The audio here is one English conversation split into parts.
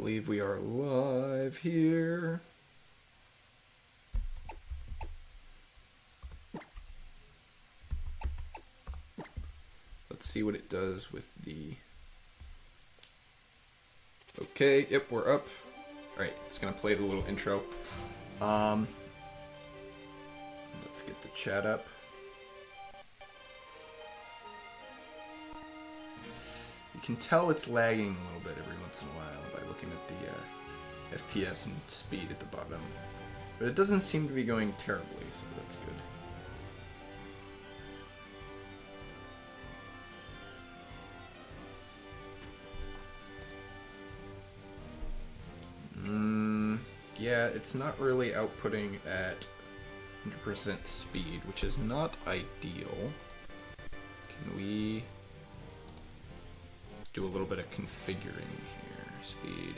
believe we are live here. Let's see what it does with the... Okay, yep, we're up. Alright, it's gonna play the little intro. Let's get the chat up. You can tell it's lagging a little bit every once in a while by looking at the FPS and speed at the bottom. But it doesn't seem to be going terribly, so that's good. Yeah, it's not really outputting at 100% speed, which is not ideal. Can we do a little bit of configuring here? Speed.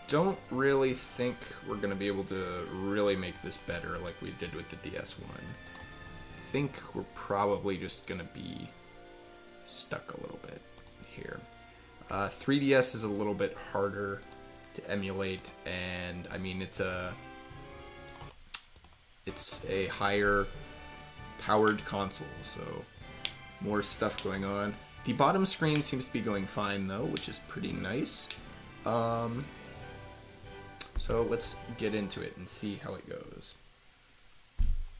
Don't really think we're going to be able to really make this better like we did with the DS1. I think we're probably just going to be stuck a little bit here. 3DS is a little bit harder to emulate, and I mean it's a higher powered console, so more stuff going on. The bottom screen seems to be going fine though, which is pretty nice. So let's get into it and see how it goes.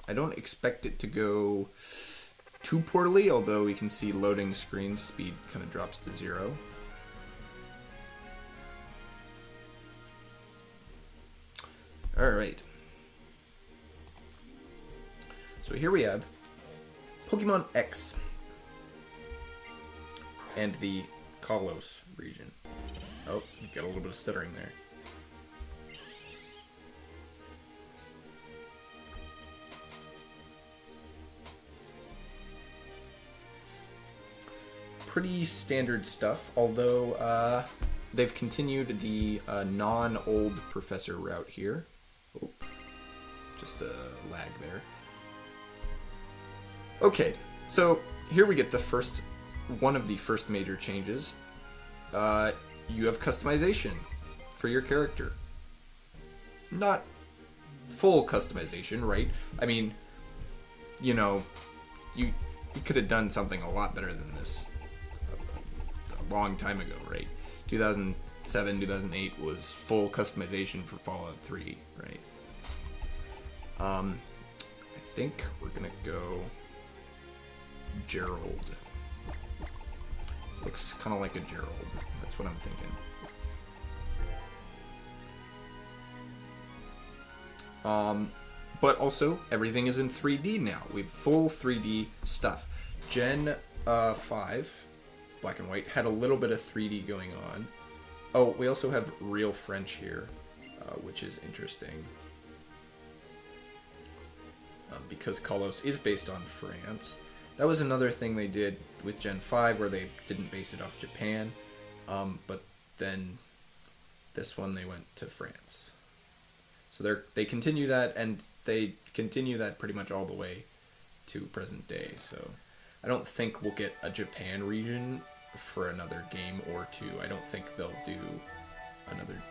I don't expect it to go too poorly, although we can see loading screen speed kind of drops to 0. Alright. So here we have Pokemon X and the Kalos region. Oh, got a little bit of stuttering there. Pretty standard stuff, although they've continued the non-old professor route here. Oh, just a lag there. Okay, so here we get the first, one of the first major changes. You have customization for your character. Not full customization, right? I mean, you know, you could have done something a lot better than this a long time ago, right? 2007, 2008 was full customization for Fallout 3, right? I think we're gonna go Gerald. Looks kind of like a Gerald. That's what I'm thinking. But also, everything is in 3D now. We have full 3D stuff. Gen 5, black and white, had a little bit of 3D going on. Oh, we also have real French here, which is interesting. Because Kalos is based on France. That was another thing they did with Gen 5 where they didn't base it off Japan. But then this one they went to France. So they continue that, and they continue that pretty much all the way to present day. So I don't think we'll get a Japan region for another game or two. I don't think they'll do another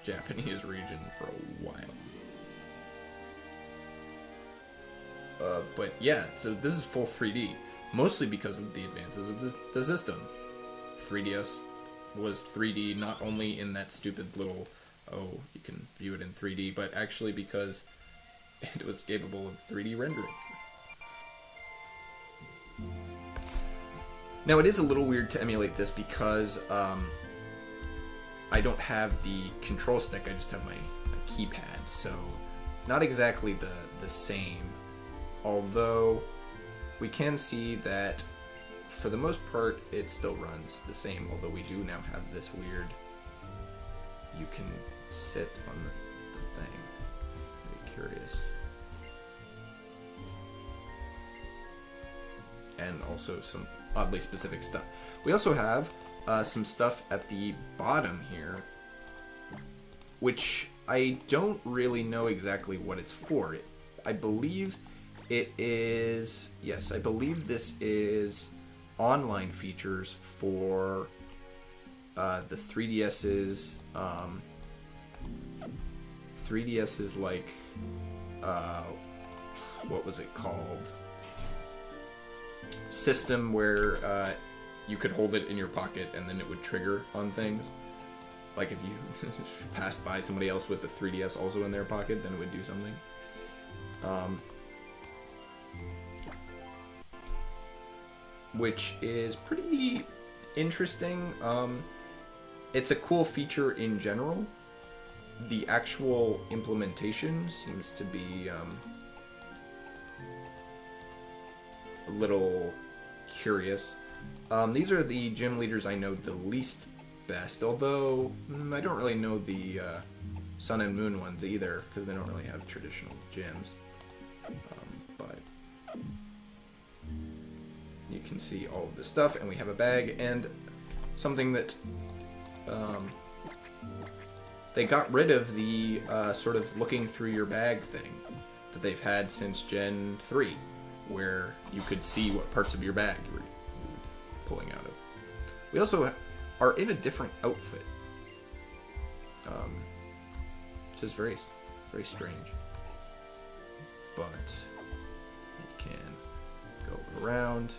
Japanese region for a while. But yeah, so this is full 3D, mostly because of the advances of the system. 3DS was 3D not only in that stupid little, oh, you can view it in 3D, but actually because it was capable of 3D rendering. Now, it is a little weird to emulate this because I don't have the control stick, I just have my keypad, so not exactly the same. Although we can see that for the most part it still runs the same, although we do now have this weird, you can sit on the thing. Very curious. And also some oddly specific stuff. We also have some stuff at the bottom here which I don't really know exactly what it's for. I believe it is... Yes, I believe this is online features for the 3DS's... 3DS's, like... what was it called? System where you could hold it in your pocket and then it would trigger on things. Like if you passed by somebody else with the 3DS also in their pocket, then it would do something. Which is pretty interesting. It's a cool feature in general. The actual implementation seems to be a little curious. These are the gym leaders I know the least best, although I don't really know the Sun and Moon ones either, because they don't really have traditional gyms. But you can see all of this stuff, and we have a bag, and something that they got rid of the sort of looking through your bag thing that they've had since Gen 3, where you could see what parts of your bag you were pulling out of. We also are in a different outfit, which is very, very strange. But you can go around,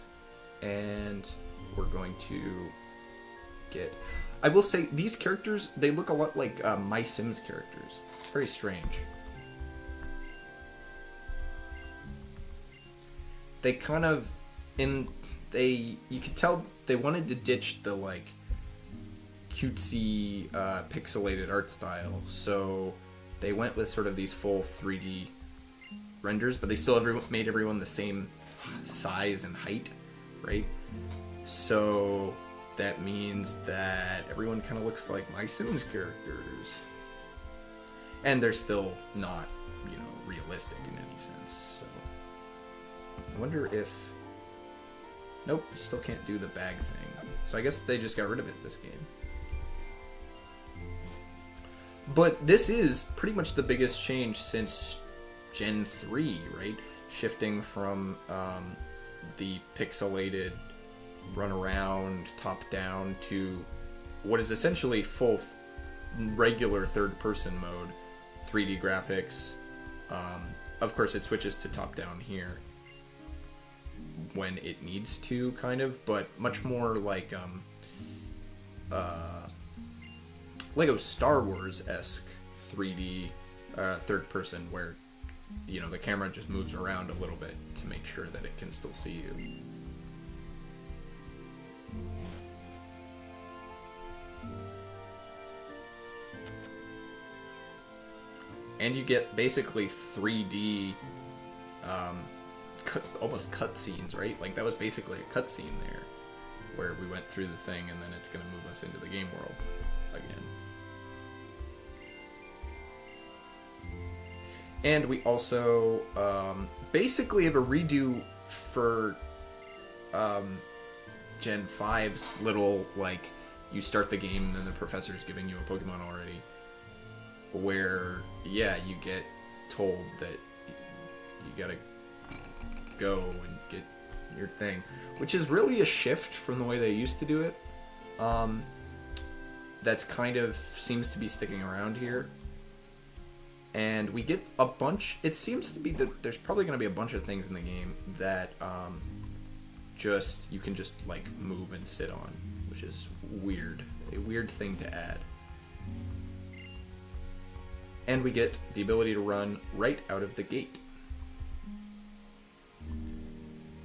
and we're going to get... I will say, these characters, they look a lot like My Sims characters. It's very strange. They kind of... you could tell they wanted to ditch the, like, cutesy, pixelated art style, so they went with sort of these full 3D renders, but they still made everyone the same size and height, right? So that means that everyone kind of looks like My Sims characters. And they're still not, realistic in any sense, so... I wonder if... Nope, still can't do the bag thing. So I guess they just got rid of it this game. But this is pretty much the biggest change since Gen 3, right? Shifting from the pixelated run around, top down, to what is essentially full regular third person mode, 3D graphics. Of course, it switches to top down here when it needs to, kind of, but much more like Lego Star Wars-esque 3D third person, where the camera just moves around a little bit to make sure that it can still see you. And you get basically 3D almost cutscenes, right? Like, that was basically a cutscene there, where we went through the thing and then it's going to move us into the game world again. And we also basically have a redo for Gen 5's little, like, you start the game and then the professor's giving you a Pokemon already, where, yeah, you get told that you gotta go and get your thing, which is really a shift from the way they used to do it. That's kind of seems to be sticking around here. And we get a bunch... It seems to be that there's probably going to be a bunch of things in the game that you can just, like, move and sit on, which is weird. A weird thing to add. And we get the ability to run right out of the gate.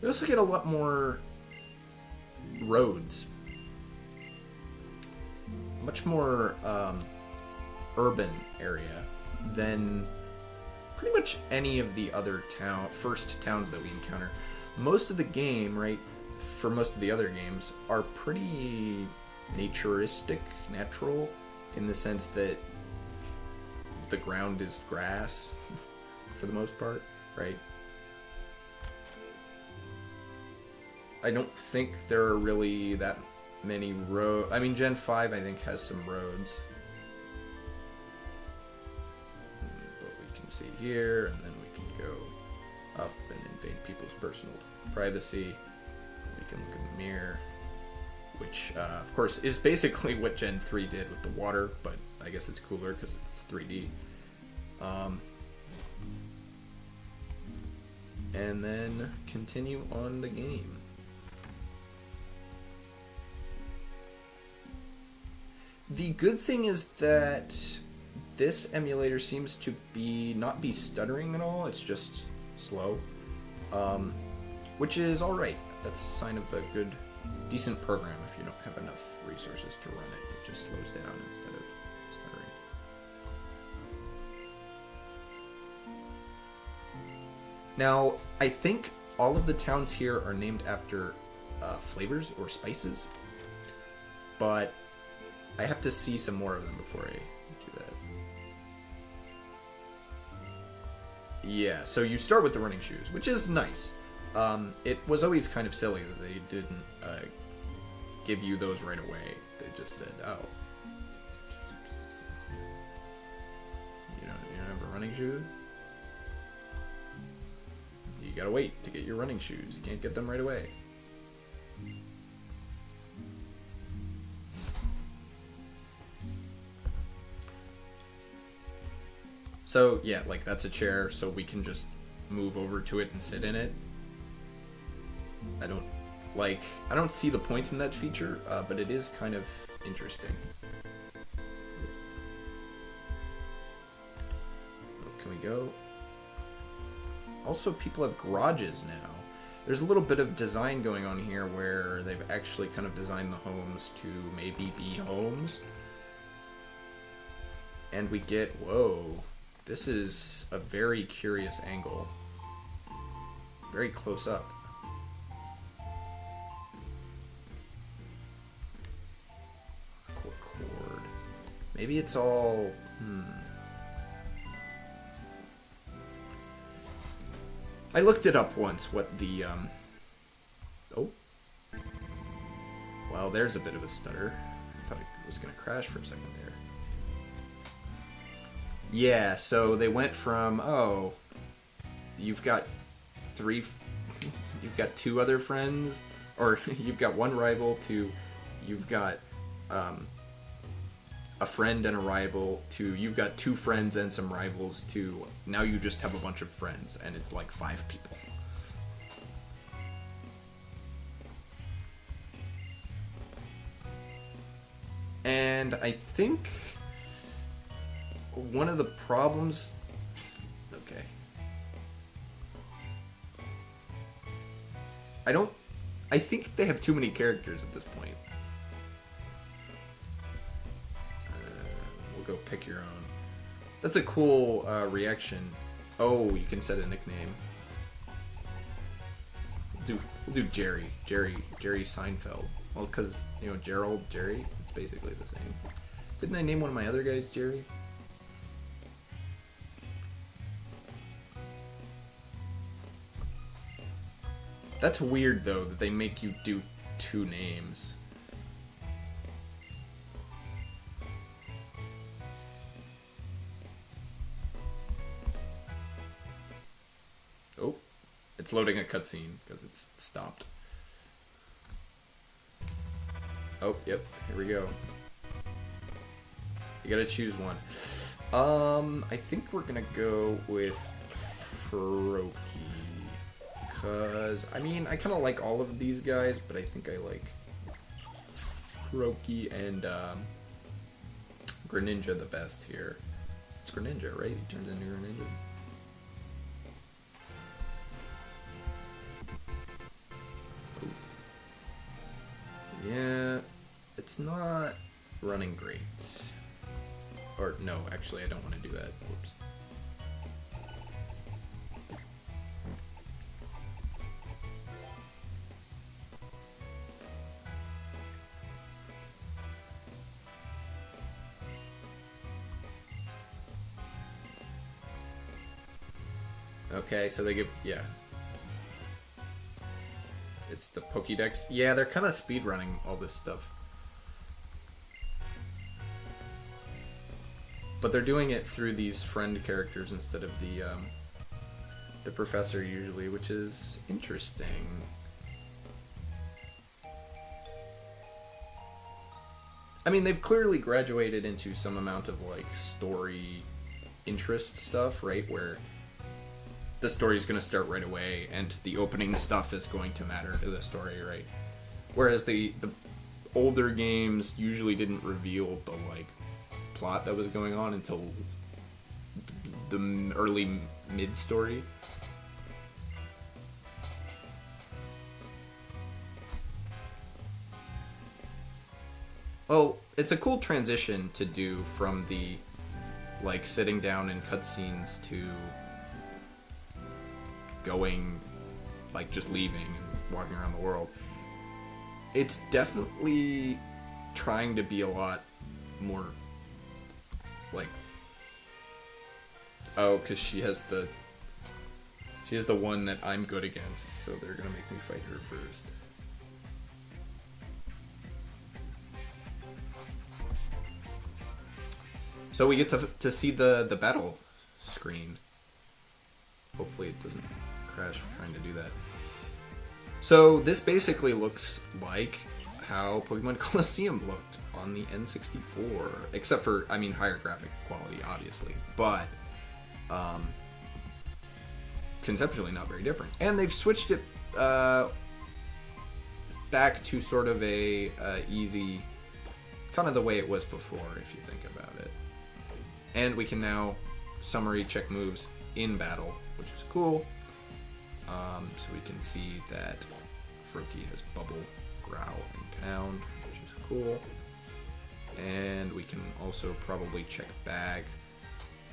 We also get a lot more roads. Much more urban area than pretty much any of the other first towns that we encounter. Most of the game, right, for most of the other games, are pretty natural, in the sense that the ground is grass, for the most part, right? I don't think there are really that many roads. I mean, Gen 5, I think, has some roads. see here, and then we can go up and invade people's personal privacy. We can look in the mirror, which, of course, is basically what Gen 3 did with the water, but I guess it's cooler because it's 3D. And then continue on the game. The good thing is that this emulator seems to not be stuttering at all. It's just slow, which is all right. That's a sign of a good, decent program. If you don't have enough resources to run it, it just slows down instead of stuttering. Now, I think all of the towns here are named after flavors or spices, but I have to see some more of them before I do that. Yeah, so you start with the running shoes, which is nice. It was always kind of silly that they didn't give you those right away. They just said, oh, you don't have a running shoe? You gotta wait to get your running shoes. You can't get them right away. So yeah, like that's a chair, so we can just move over to it and sit in it. I don't see the point in that feature, but it is kind of interesting. Can we go? Also, people have garages now. There's a little bit of design going on here where they've actually kind of designed the homes to maybe be homes. And we get, whoa, this is a very curious angle. Very close up. Cord. Maybe it's all, I looked it up once, what the, oh. Well, there's a bit of a stutter. I thought it was going to crash for a second there. Yeah, so they went from, oh, you've got you've got two other friends, or you've got one rival, to you've got a friend and a rival, to you've got two friends and some rivals, to now you just have a bunch of friends, and it's like 5 people. And I think one of the problems... Okay. I think they have too many characters at this point. We'll go pick your own. That's a cool reaction. Oh, you can set a nickname. We'll do Jerry. Jerry Seinfeld. Well, because, you know, Gerald, Jerry, it's basically the same. Didn't I name one of my other guys Jerry? That's weird, though, that they make you do 2 names. Oh, it's loading a cutscene because it's stopped. Oh, yep, here we go. You gotta choose one. I think we're gonna go with Froakie. Because, I mean, I kind of like all of these guys, but I think I like Froakie and Greninja the best here. It's Greninja, right? He turns into Greninja. Ooh. Yeah, it's not running great. Or, no, actually, I don't want to do that. Whoops. Okay, so they give, yeah. It's the Pokédex. Yeah, they're kind of speedrunning all this stuff. but they're doing it through these friend characters instead of the professor usually, which is interesting. I mean, they've clearly graduated into some amount of like story interest stuff, right? Where the story's going to start right away and the opening stuff is going to matter to the story, right? Whereas the older games usually didn't reveal the like plot that was going on until the early mid story. Well, it's a cool transition to do from the like sitting down in cutscenes to going like just leaving and walking around the world. It's definitely trying to be a lot more like, oh, because she has the one that I'm good against, so they're gonna make me fight her first. So we get to see the battle screen. Hopefully it doesn't crash trying to do that. So this basically looks like how Pokemon Colosseum looked on the N64, except for, I mean, higher graphic quality, obviously, but conceptually not very different. And they've switched it back to sort of a easy, kind of the way it was before, if you think about it. And we can now summary check moves in battle, which is cool. So we can see that Froakie has Bubble, Growl, and Pound, which is cool. And we can also probably check Bag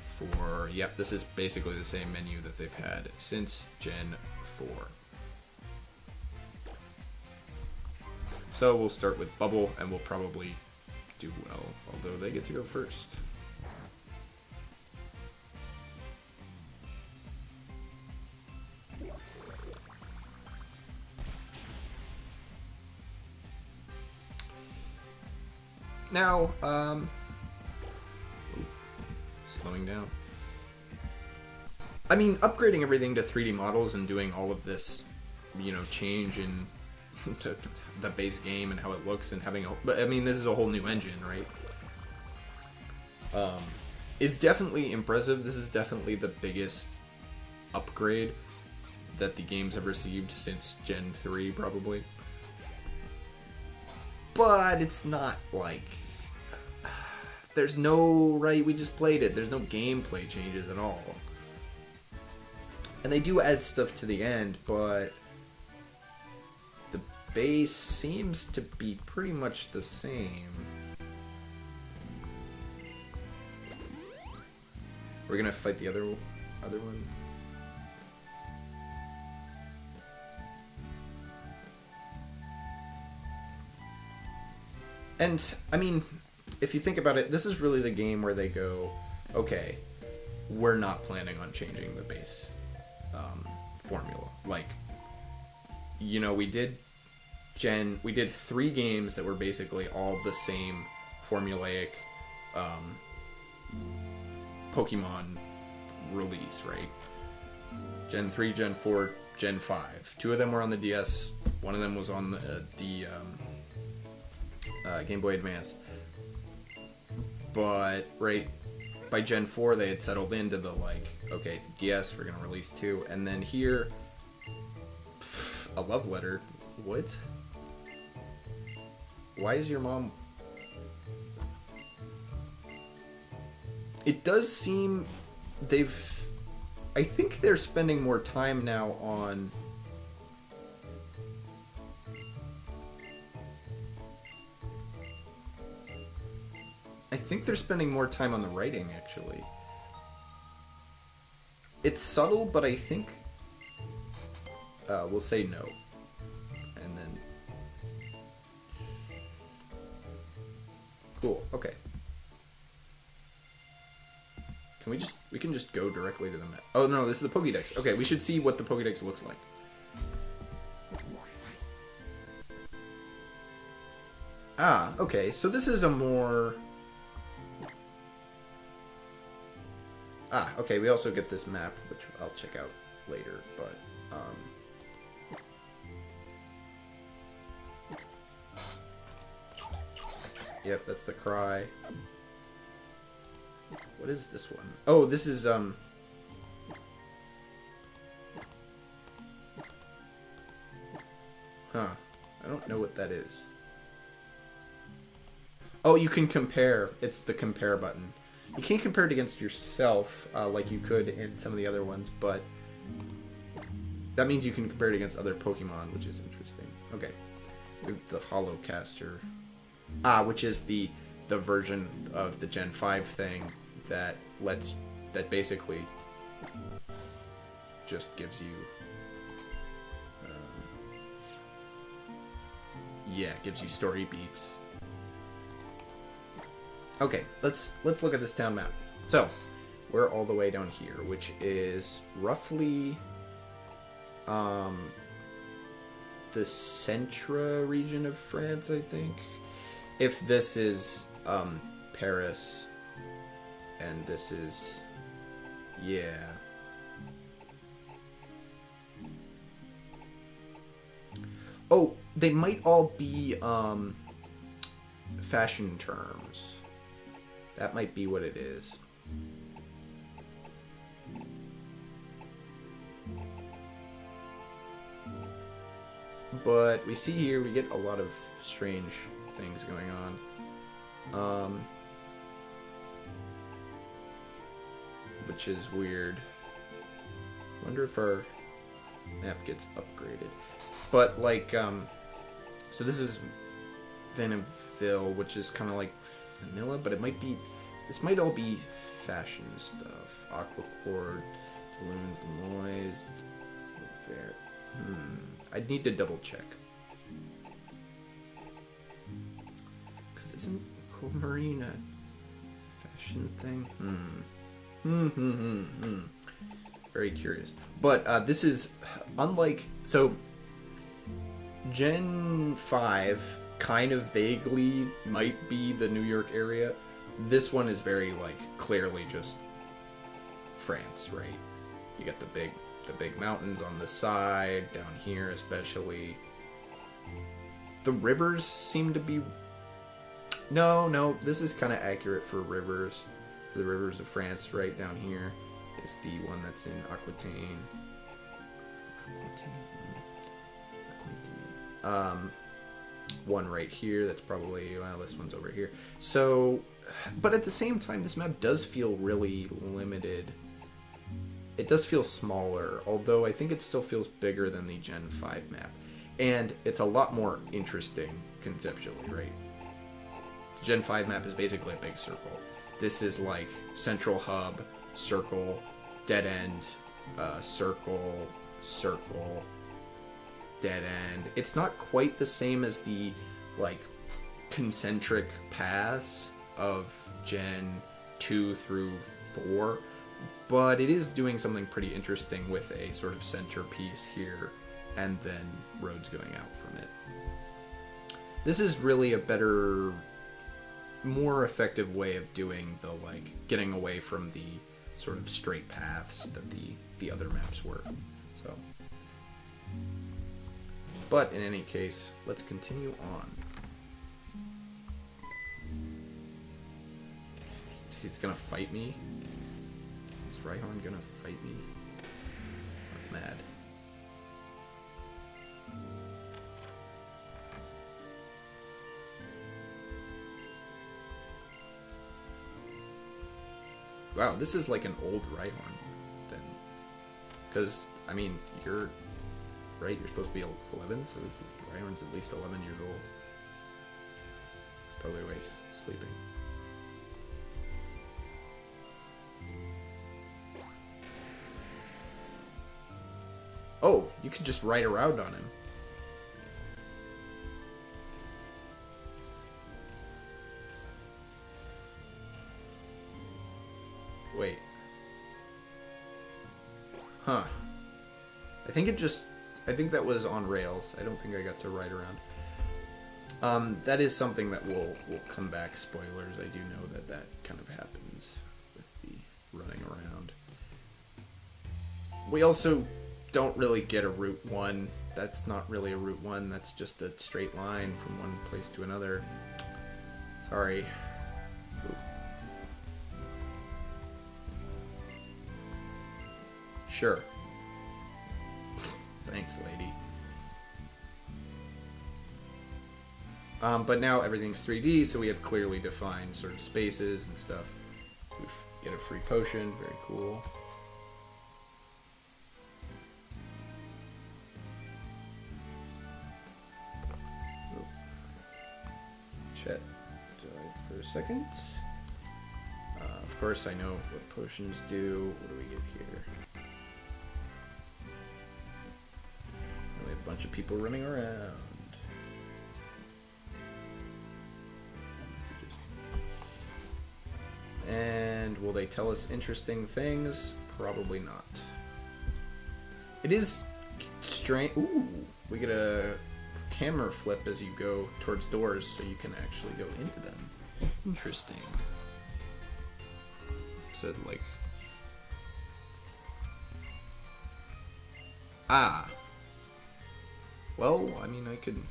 for, yep, this is basically the same menu that they've had since Gen 4. So we'll start with Bubble, and we'll probably do well, although they get to go first. Now, slowing down. I mean, upgrading everything to 3D models and doing all of this, you know, change in the base game and how it looks and having a, but I mean, this is a whole new engine, right? Is definitely impressive. This is definitely the biggest upgrade that the games have received since Gen 3, probably. But it's not like, there's no, right, we just played it. There's no gameplay changes at all. And they do add stuff to the end, but the base seems to be pretty much the same. We're gonna fight the other one. And, I mean, if you think about it, this is really the game where they go, okay, we're not planning on changing the base formula. Like, you know, we did 3 games that were basically all the same formulaic Pokemon release, right? Gen 3, Gen 4, Gen 5. 2 of them were on the DS, one of them was on the Game Boy Advance. But, right, by Gen 4 they had settled into the, like, okay, the DS, we're gonna release 2, and then here, a love letter. What? Why is your mom... It does seem I think they're spending more time now on... I think they're spending more time on the writing, actually. It's subtle, but I think... we'll say no. And then... Cool, okay. We can just go directly to the map. Oh no, this is the Pokédex. Okay, we should see what the Pokédex looks like. Ah, okay, so this is a more... Okay, we also get this map, which I'll check out later, but, yep, that's the cry. What is this one? Oh, this is, Huh. I don't know what that is. Oh, you can compare. It's the compare button. You can't compare it against yourself like you could in some of the other ones, but that means you can compare it against other Pokemon, which is interesting. Okay, we have the Holocaster, which is the version of the Gen 5 thing that basically just gives you, gives you story beats. Okay, let's look at this town map. So, we're all the way down here, which is roughly the Centra region of France, I think. If this is Paris, and this is, yeah. Oh, they might all be fashion terms. That might be what it is. But we see here we get a lot of strange things going on. Which is weird. Wonder if our map gets upgraded. But like, so this is Venomville, which is kind of like vanilla, but it might be, this might all be fashion stuff. Aquacord, Balloon, Noise, Fair. I'd need to double check. Because isn't Cool Marine a fashion thing? Very curious. But this is unlike, so Gen 5 kind of vaguely might be the New York area. This one is very like clearly just France, right? You got the big mountains on the side, down here especially. The rivers seem to be, no, this is kind of accurate for rivers. For the rivers of France, right down here is the one that's in Aquitaine. One right here, that's probably, well, this one's over here. So, but at the same time, this map does feel really limited. It does feel smaller, although I think it still feels bigger than the Gen 5 map. And it's a lot more interesting conceptually, right? The Gen 5 map is basically a big circle. This is like central hub, circle, dead end, circle, circle, dead end. It's not quite the same as the like concentric paths of Gen 2 through 4, but it is doing something pretty interesting with a sort of centerpiece here and then roads going out from it. This is really a better, more effective way of doing the like getting away from the sort of straight paths that the other maps were. So, but in any case, let's continue on. He's gonna fight me. Is Rhyhorn gonna fight me? That's mad. Wow, this is like an old Rhyhorn then. Because, I mean, you're right, you're supposed to be 11, so this is, Rhyhorn's at least 11 years old. He's probably away sleeping. Oh, you could just ride around on him. Wait. Huh. I think that was on rails. I don't think I got to ride around. That is something that will come back. Spoilers. I do know that kind of happens with the running around. We also don't really get a Route 1. That's not really a Route 1. That's just a straight line from one place to another. Sorry. Ooh. Sure. Thanks, lady. But now everything's 3D, so we have clearly defined sort of spaces and stuff. We get a free potion. Very cool. Chat died for a second. Of course, I know what potions do. What do we get here? We have a bunch of people running around. And will they tell us interesting things? Probably not. It is strange. Ooh, we get a camera flip as you go towards doors, so you can actually go into them. Interesting. It said like, well, I mean, I can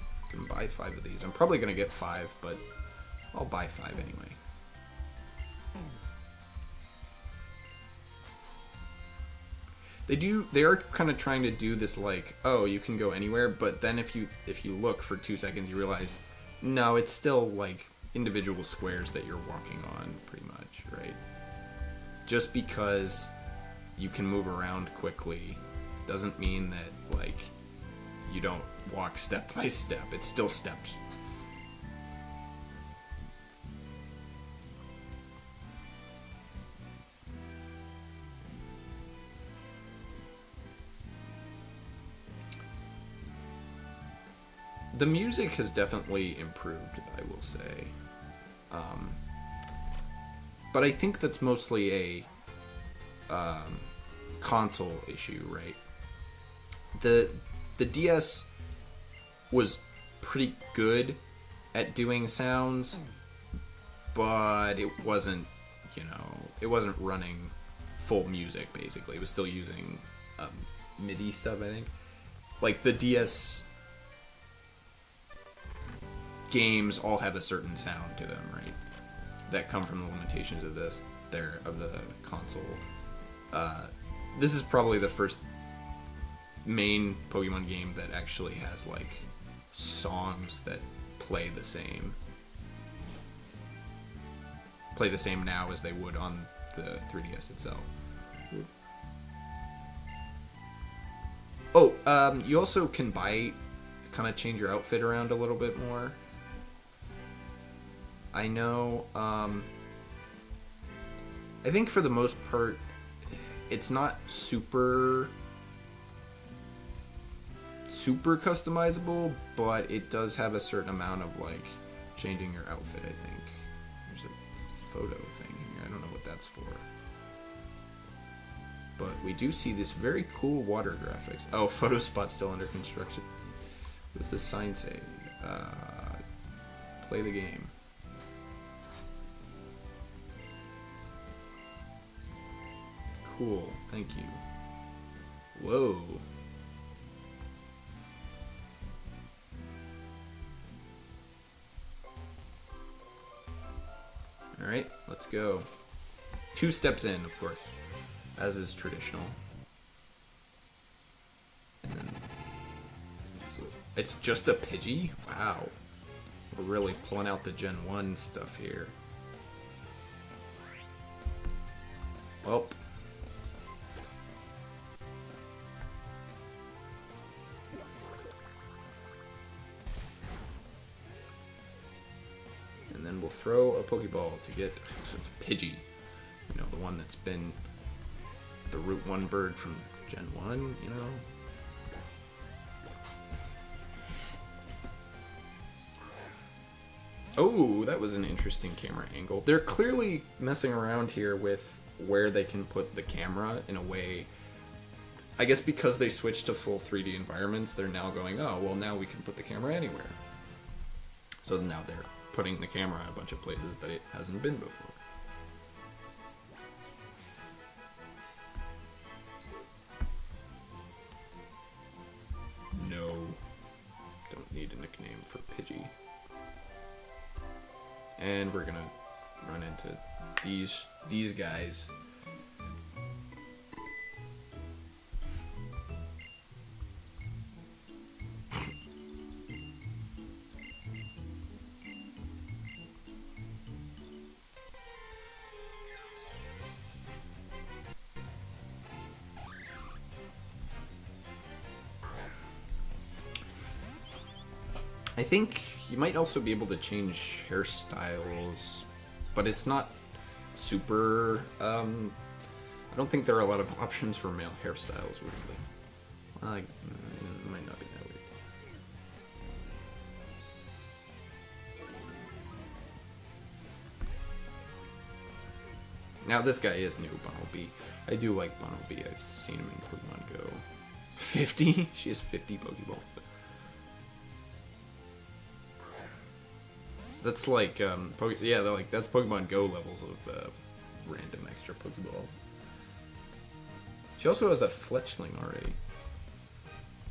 buy 5 of these. I'm probably gonna get 5, but I'll buy 5 anyway. They are kind of trying to do this like, oh, you can go anywhere, but then if you look for 2 seconds, you realize, no, it's still like individual squares that you're walking on, pretty much, right? Just because you can move around quickly doesn't mean that like you don't walk step by step. It's still steps. The music has definitely improved, I will say. But I think that's mostly a console issue, right? The DS was pretty good at doing sounds, but it wasn't, it wasn't running full music, basically. It was still using MIDI stuff, I think. Like, the DS games all have a certain sound to them, right? That come from the limitations of the console. This is probably the first main Pokemon game that actually has like songs that play the same now as they would on the 3DS itself. Oh, you also can kind of change your outfit around a little bit more. I know, I think for the most part, it's not super customizable, but it does have a certain amount of, like, changing your outfit, I think. There's a photo thing here. I don't know what that's for. But we do see this very cool water graphics. Oh, photo spot still under construction. What does this sign say? Play the game. Cool, thank you. Whoa. Alright, let's go. 2 steps in, of course, as is traditional. And then it's just a Pidgey? Wow. We're really pulling out the Gen 1 stuff here. Well. And then we'll throw a Pokeball to get Pidgey. The one that's been the Route 1 bird from Gen 1, Oh, that was an interesting camera angle. They're clearly messing around here with where they can put the camera in a way. I guess because they switched to full 3D environments, they're now going, oh, well, now we can put the camera anywhere. So now they're putting the camera in a bunch of places that it hasn't been before. nickname for Pidgey. And we're gonna run into these guys. I think you might also be able to change hairstyles, but it's not super. I don't think there are a lot of options for male hairstyles, weirdly. It might not be that weird. Now this guy is new, Bunnelby. I do like Bunnelby. I've seen him in Pokemon Go. 50? She has 50 Pokeballs. That's like, that's Pokemon Go levels of random extra Pokeball. She also has a Fletchling already,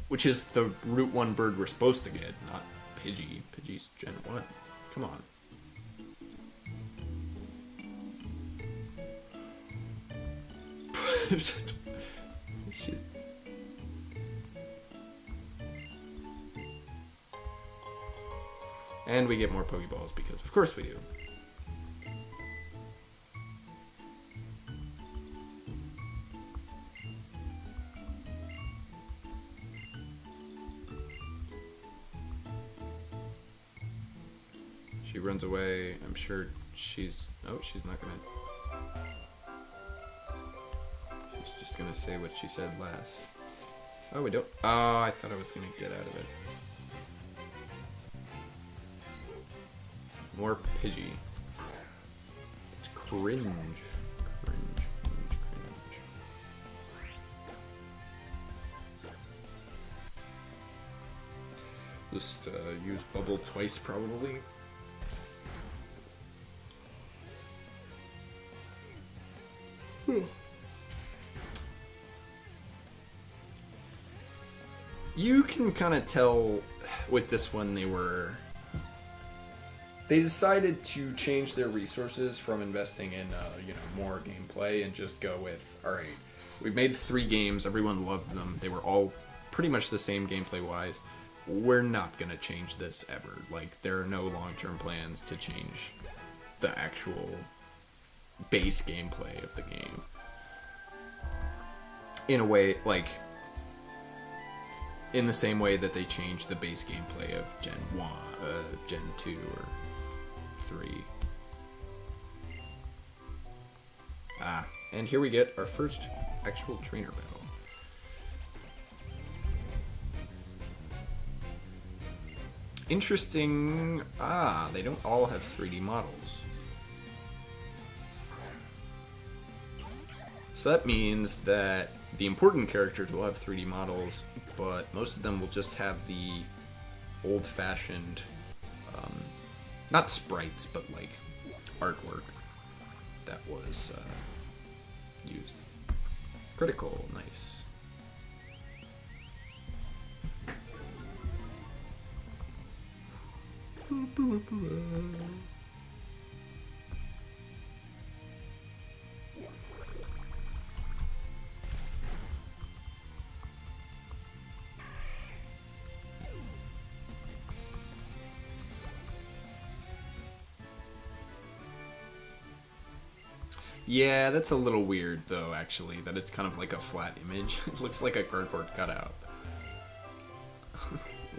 which is the Route 1 bird we're supposed to get, not Pidgey. Pidgey's Gen 1. Come on. She's... And we get more Pokeballs because, of course, we do. She runs away. I'm sure she's... Oh, she's not gonna... She's just gonna say what she said last. Oh, we don't... Oh, I thought I was gonna get out of it. More Pidgey. It's cringe. Cringe. Just use Bubble twice, probably. You can kind of tell with this one they decided to change their resources from investing in more gameplay and just go with, all right, we made 3 games, everyone loved them, they were all pretty much the same gameplay wise. We're not gonna change this ever. Like, there are no long-term plans to change the actual base gameplay of the game. In a way, like, in the same way that they changed the base gameplay of Gen 1, Gen 2, or 3. And here we get our first actual trainer battle. Interesting. They don't all have 3D models. So that means that the important characters will have 3D models, but most of them will just have the old-fashioned, not sprites, but like artwork that was used. Critical, nice. Yeah, that's a little weird, though, actually, that it's kind of like a flat image. It looks like a cardboard cutout.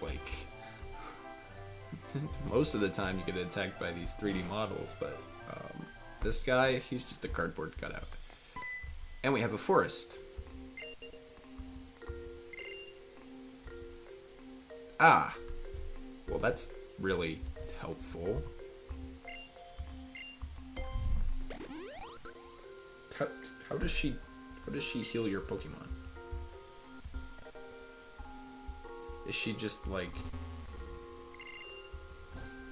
Like, most of the time you get attacked by these 3D models, but this guy, he's just a cardboard cutout. And we have a forest. Well, that's really helpful. How does she heal your Pokemon? Is she just like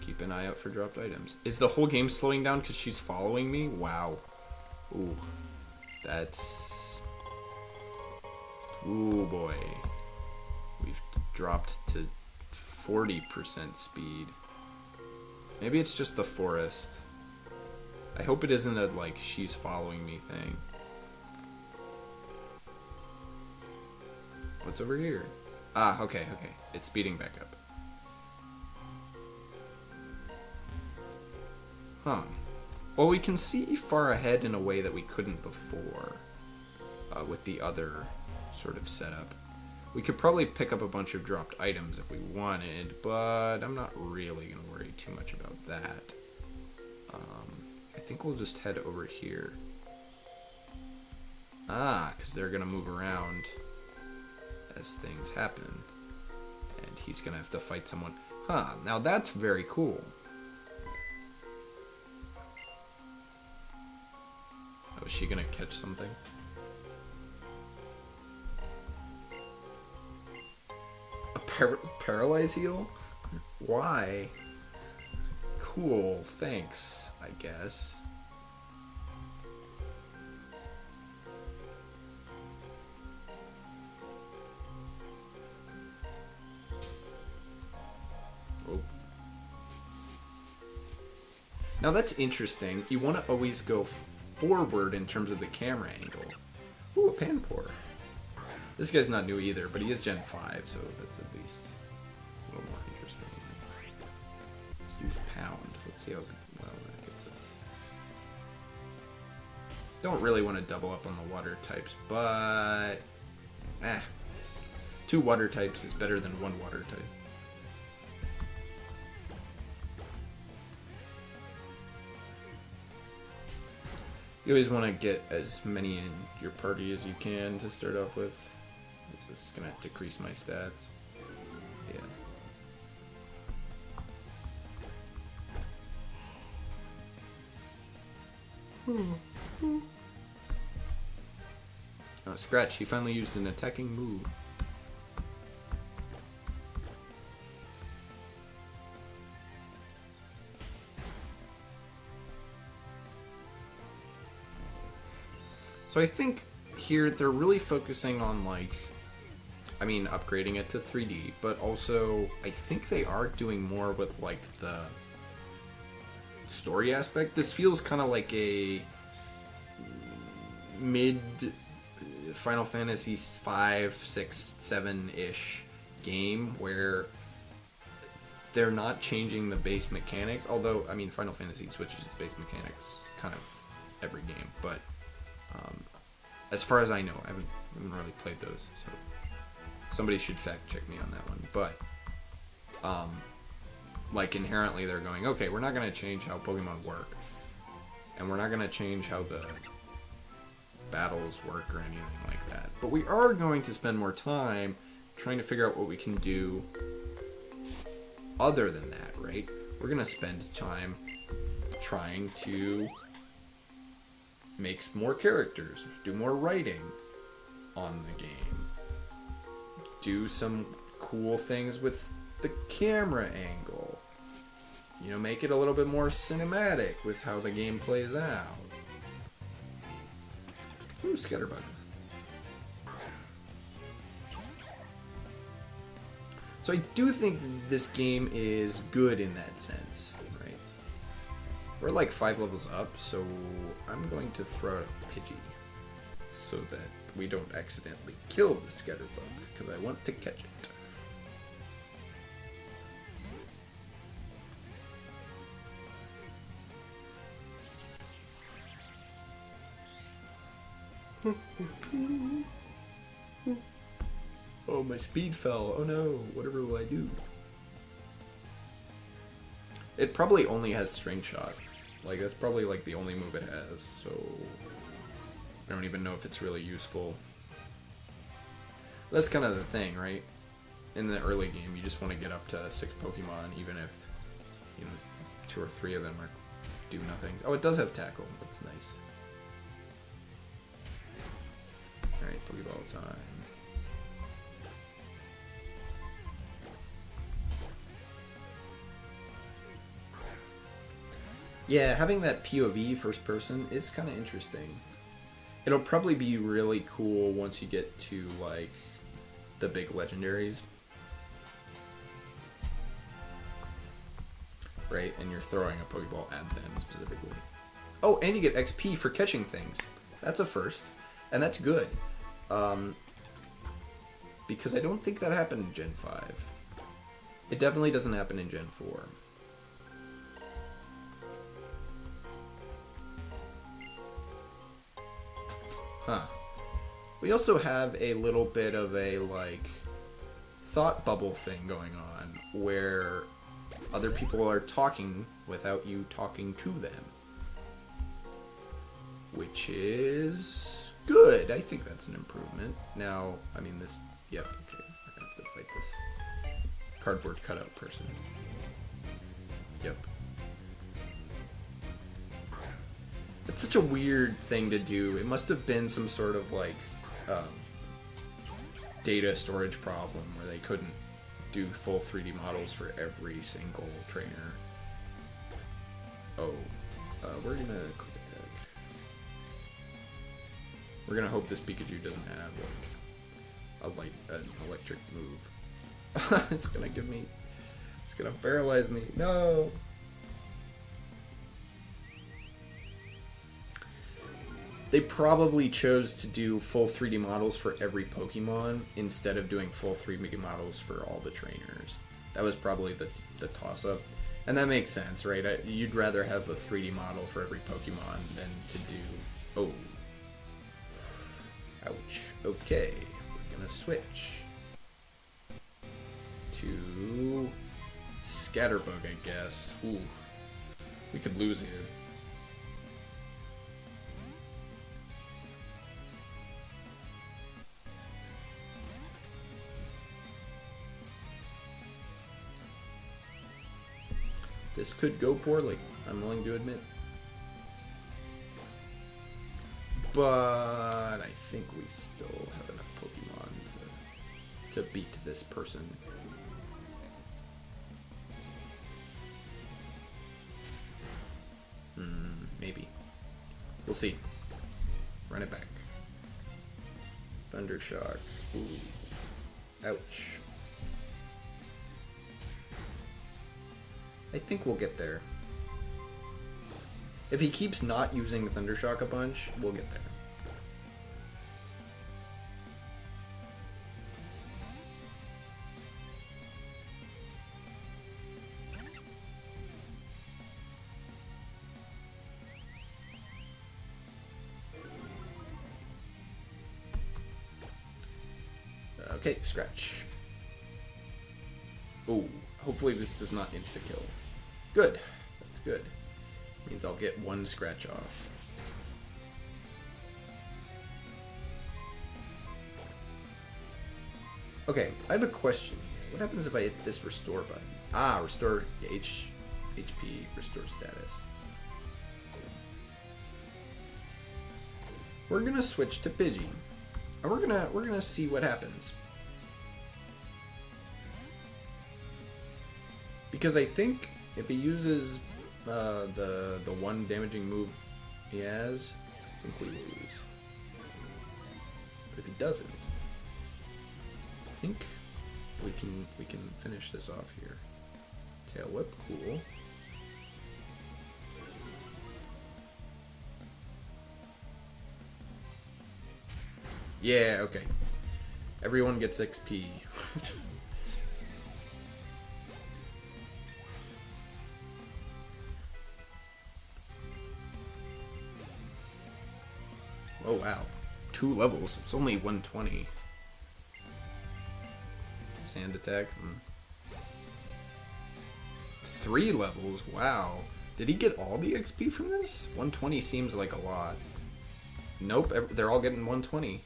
keep an eye out for dropped items? Is the whole game slowing down because she's following me? Wow. Ooh. That's... Ooh boy. We've dropped to 40% speed. Maybe it's just the forest. I hope it isn't a, like, she's following me thing. What's over here? Ah, okay. It's speeding back up. Huh. Well, we can see far ahead in a way that we couldn't before with the other sort of setup. We could probably pick up a bunch of dropped items if we wanted, but I'm not really going to worry too much about that. I think we'll just head over here. Ah, because they're going to move around as things happen. And he's going to have to fight someone. Huh, now that's very cool. Oh, is she going to catch something? Paralyze heal? Why? Cool, thanks, I guess. Oh. Now that's interesting. You want to always go forward in terms of the camera angle. Ooh, a Panpour. This guy's not new either, but he is Gen 5, so that's at least a little more interesting. Let's use Pound. Let's see how well that gets us. Don't really want to double up on the water types, but... 2 water types is better than 1 water type. You always want to get as many in your party as you can to start off with. This is going to decrease my stats. Yeah. Oh, Scratch, he finally used an attacking move. So I think here they're really focusing on, like, I mean, upgrading it to 3D, but also I think they are doing more with, like, the story aspect. This feels kind of like a mid Final Fantasy 5, 6, 7-ish game where they're not changing the base mechanics. Although, I mean, Final Fantasy switches its base mechanics kind of every game, but as far as I know, I haven't really played those, so somebody should fact check me on that one. But like, inherently they're going, okay, we're not going to change how Pokemon work, and we're not going to change how the battles work or anything like that, but we are going to spend more time trying to figure out what we can do other than that, right? We're going to spend time trying to make more characters, do more writing on the game, do some cool things with the camera angle, you know, make it a little bit more cinematic with how the game plays out. Ooh, Scatterbug. So I do think this game is good in that sense, right? We're like 5 levels up, so I'm going to throw out a Pidgey so that we don't accidentally kill the Scatterbug, because I want to catch it. Oh, my speed fell. Oh no, whatever will I do? It probably only has String Shot. Like, that's probably like the only move it has, so I don't even know if it's really useful. That's kind of the thing, right? In the early game, you just want to get up to 6 Pokemon, even if, you know, 2 or 3 of them are do nothing. Oh, it does have Tackle. That's nice. Alright, Pokeball time. Yeah, having that POV first person is kind of interesting. It'll probably be really cool once you get to, like, the big legendaries. right? And you're throwing a Pokeball at them specifically. Oh, and you get XP for catching things. That's a first, and that's good. Because I don't think that happened in Gen 5. It definitely doesn't happen in Gen 4. Huh. We also have a little bit of a, like, thought bubble thing going on where other people are talking without you talking to them. Which is good. I think that's an improvement. Now, I mean, this... Yeah, okay. We're gonna have to fight this cardboard cutout person. Yep. It's such a weird thing to do. It must have been some sort of, like, data storage problem where they couldn't do full 3D models for every single trainer. Oh. We're gonna quick attack. We're gonna hope this Pikachu doesn't have, like, an electric move. It's gonna give me... It's gonna paralyze me. No! They probably chose to do full 3D models for every Pokemon instead of doing full 3D models for all the trainers. That was probably the toss-up. And that makes sense, right? You'd rather have a 3D model for every Pokemon than to do... Oh. Ouch. Okay. We're gonna switch to Scatterbug, I guess. Ooh. We could lose here. This could go poorly, I'm willing to admit. But I think we still have enough Pokemon to beat this person. Maybe. We'll see. Run it back. Thundershock. Ooh. Ouch. I think we'll get there. If he keeps not using Thundershock a bunch, we'll get there. Okay, scratch. Oh, hopefully this does not insta-kill. Good. That's good. Means I'll get one scratch off. Okay, I have a question. What happens if I hit this restore button? Ah, restore HP, restore status. We're gonna switch to Pidgey, and we're gonna see what happens. Because I think if he uses the one damaging move he has, I think we lose. But if he doesn't, I think we can finish this off here. Tail Whip, cool. Yeah, okay. Everyone gets XP. Oh wow, 2 levels. It's only 120. Sand attack. 3 levels. Wow. Did he get all the XP from this? 120 seems like a lot. Nope, they're all getting 120.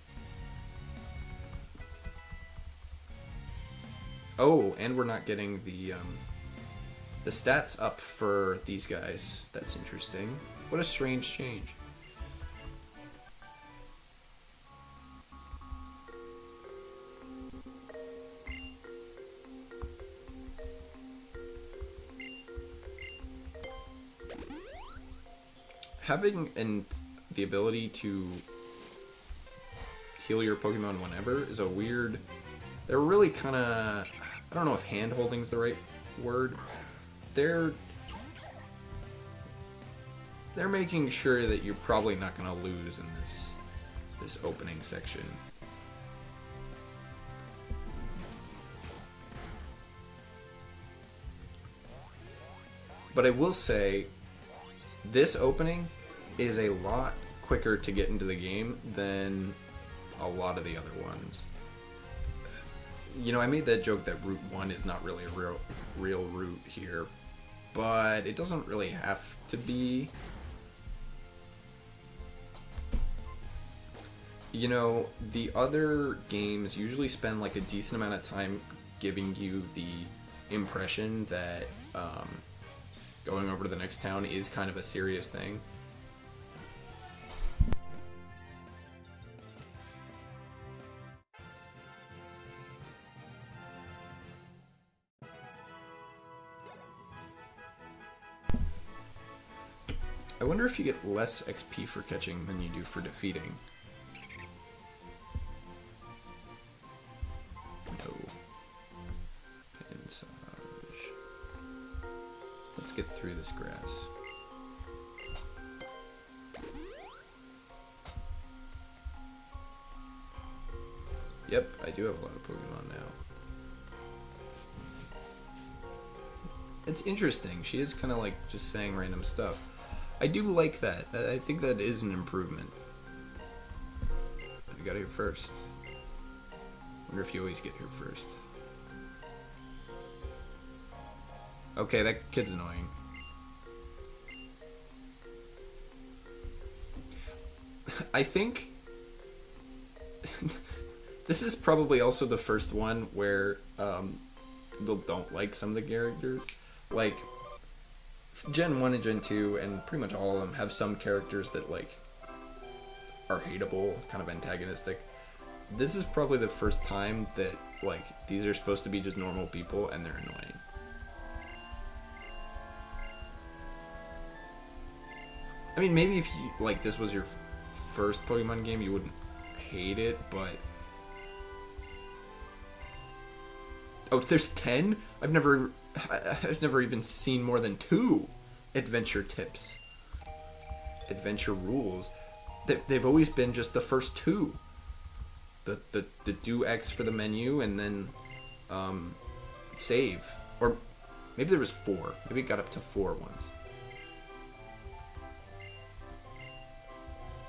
Oh, and we're not getting the stats up for these guys. That's interesting. What a strange change. Having the ability to heal your Pokemon whenever is a weird... They're really kind of... I don't know if hand-holding is the right word. They're they're making sure that you're probably not going to lose in this opening section. But I will say, this opening is a lot quicker to get into the game than a lot of the other ones. You know, I made that joke that Route 1 is not really a real route here, but it doesn't really have to be. You know, the other games usually spend like a decent amount of time giving you the impression that going over to the next town is kind of a serious thing. I wonder if you get less XP for catching than you do for defeating. No. Pensage. Let's get through this grass. Yep, I do have a lot of Pokemon now. It's interesting. She is kind of like just saying random stuff. I do like that. I think that is an improvement. I got here first. Wonder if you always get here first. Okay, that kid's annoying. I think this is probably also the first one where people don't like some of the characters. Like, Gen 1 and Gen 2, and pretty much all of them, have some characters that, like, are hateable, kind of antagonistic. This is probably the first time that, like, these are supposed to be just normal people, and they're annoying. I mean, maybe if you, like, this was your first Pokemon game, you wouldn't hate it, but... Oh, there's 10? I've never even seen more than 2 adventure tips. Adventure rules. They've always been just the first 2. The do X for the menu and then save. Or maybe there was 4. Maybe it got up to 4 once.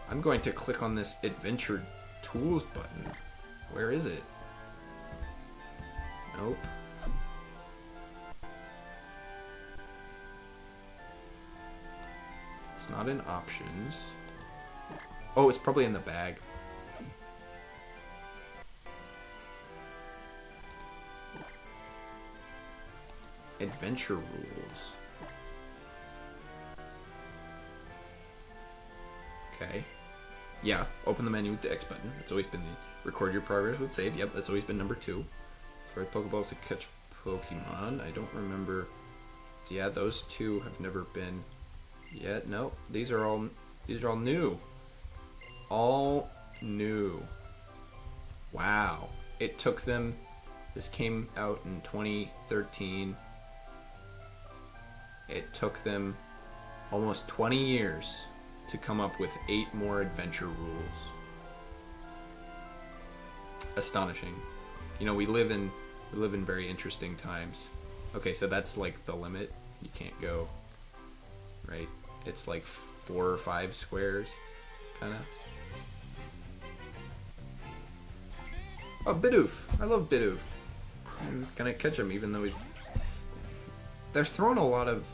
I'm going to click on this adventure tools button. Where is it? Nope. It's not in options. Oh, it's probably in the bag. Adventure rules. Okay. Yeah, open the menu with the X button. That's always been the record your progress with save. Yep, that's always been number 2. Right, Pokeballs to catch Pokemon. I don't remember. Yeah, those 2 have never been yet. No, these are all new. All new. Wow. It took them. This came out in 2013. It took them almost 20 years to come up with 8 more adventure rules. Astonishing. You know, we live in very interesting times. Okay, so that's like the limit. You can't go, right? It's like 4 or 5 squares, kind of. Oh, Bidoof! I love Bidoof. I'm gonna catch him, even though they're throwing a lot of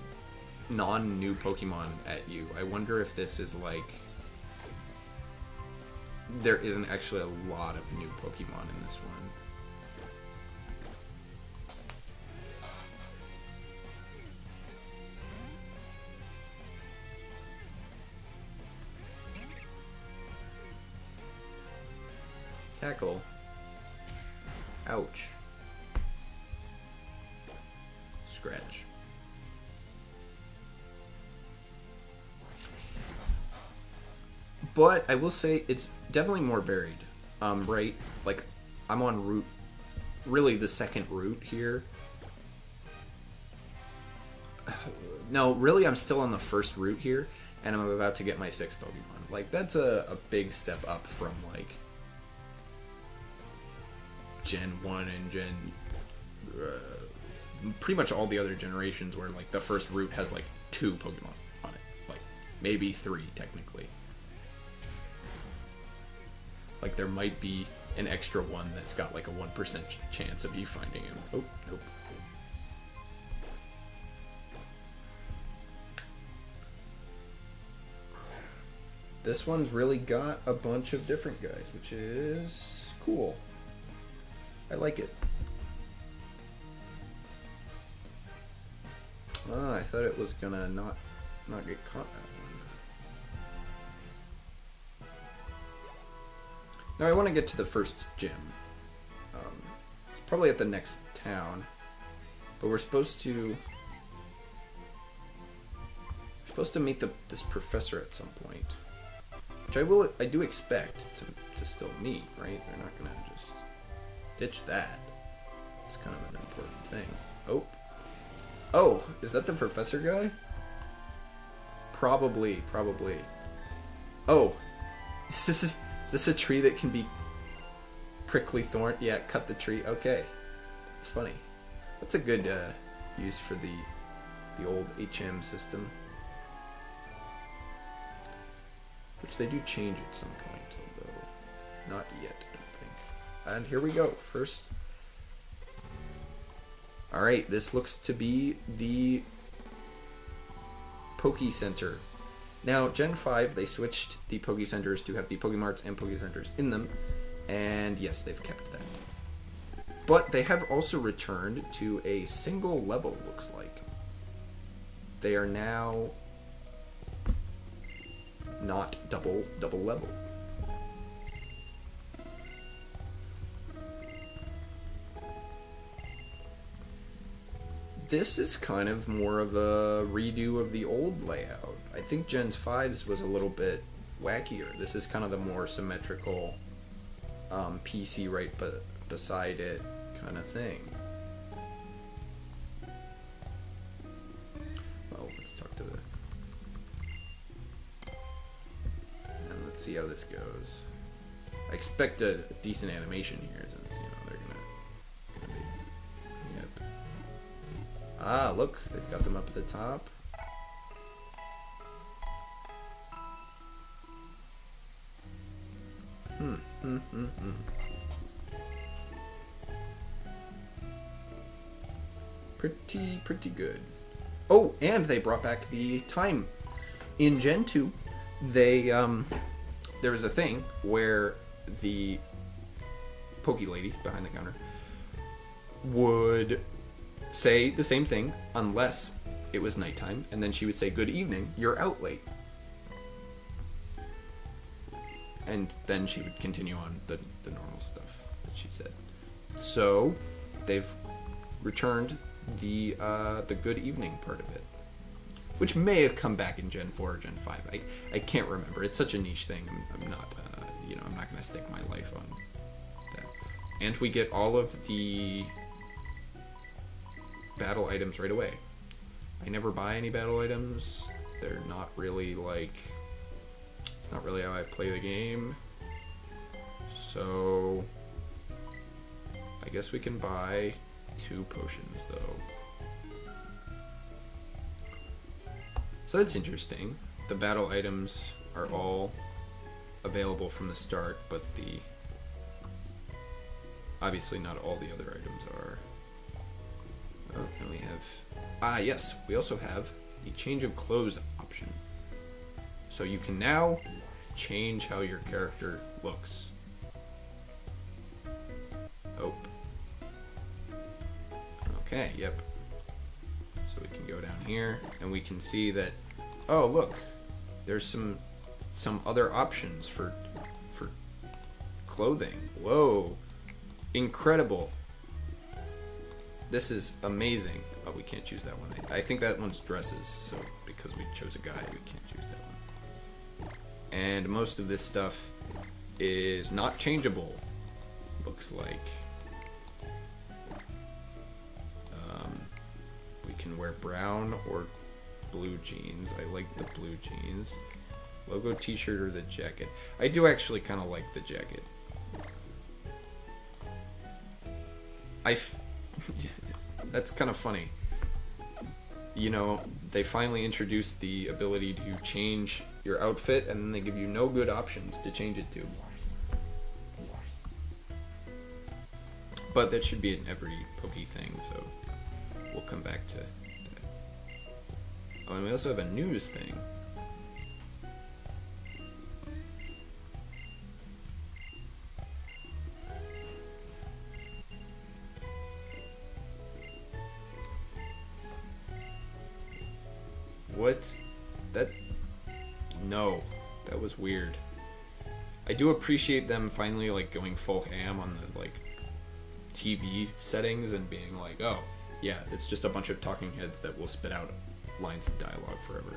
non-new Pokemon at you. I wonder if this is like there isn't actually a lot of new Pokemon in this one. Tackle. Ouch. Scratch. But I will say it's definitely more varied. Right? Like, I'm on route, really the second route here. No, really, I'm still on the first route here, and I'm about to get my 6th Pokemon. Like, that's a big step up from, like, Gen 1 and Gen... pretty much all the other generations where, like, the first route has, like, 2 Pokemon on it. Like, maybe 3, technically. Like, there might be an extra one that's got, like, a 1% chance of you finding him. Oh, nope. This one's really got a bunch of different guys, which is cool. I like it. Oh, I thought it was gonna not get caught that one. Now I want to get to the first gym. It's probably at the next town, but we're supposed to meet this professor at some point. Which I do expect to still meet, right? They're not gonna just ditch that. It's kind of an important thing. Oh, is that the professor guy? Probably. Oh, is this a tree that can be prickly thorn? Yeah, cut the tree. Okay, that's funny. That's a good use for the old HM system. Which they do change at some point, although not yet, I don't think. And here we go. First. Alright, this looks to be the Poke Center. Now, Gen 5, they switched the Poke Centers to have the Pokemarts and Poke Centers in them. And yes, they've kept that. But they have also returned to a single level, looks like. They are now not double level. This is kind of more of a redo of the old layout. I think Gen 5's was a little bit wackier. This is kind of the more symmetrical PC right beside it kind of thing. Well, let's talk to the... And let's see how this goes. I expect a decent animation here, since, you know, they're gonna be... Yep. Ah, look, they've got them up at the top. Pretty good. Oh, and they brought back the time. In Gen 2, they there was a thing where the Poke Lady behind the counter would say the same thing unless it was nighttime, and then she would say, "Good evening, you're out late." And then she would continue on the normal stuff that she said. So they've returned the good evening part of it, which may have come back in Gen 4 or Gen 5. I can't remember. It's such a niche thing. I'm not I'm not gonna stake my life on that. And we get all of the battle items right away. I never buy any battle items. They're not really like... It's not really how I play the game. So I guess we can buy 2 potions though. So that's interesting. The battle items are all available from the start, but obviously not all the other items are. Oh, and we have... yes, we also have the change of clothes option. So you can now change how your character looks. Oh. Okay, yep. So we can go down here, and we can see that, oh look, there's some other options for clothing. Whoa. Incredible. This is amazing. Oh, we can't choose that one. I think that one's dresses, so because we chose a guy, we can't choose that one. And most of this stuff is not changeable, looks like. We can wear brown or blue jeans. I like the blue jeans. Logo t-shirt or the jacket? I do actually kind of like the jacket. That's kind of funny. You know, they finally introduced the ability to change your outfit, and then they give you no good options to change it to. But that should be in every Poke thing, so we'll come back to that. Oh, and we also have a news thing. What? That... No. That was weird. I do appreciate them finally, like, going full ham on the, like, TV settings and being like, oh, yeah, it's just a bunch of talking heads that will spit out lines of dialogue forever.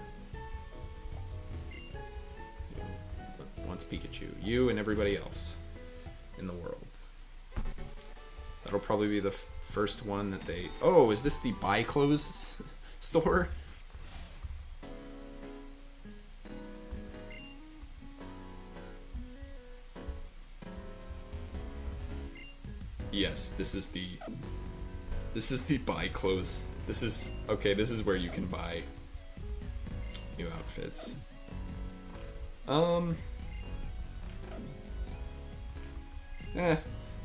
But once Pikachu. You and everybody else in the world. That'll probably be the first one that they... Oh, is this the buy clothes store? Yes, this is the buy clothes. This is where you can buy new outfits. I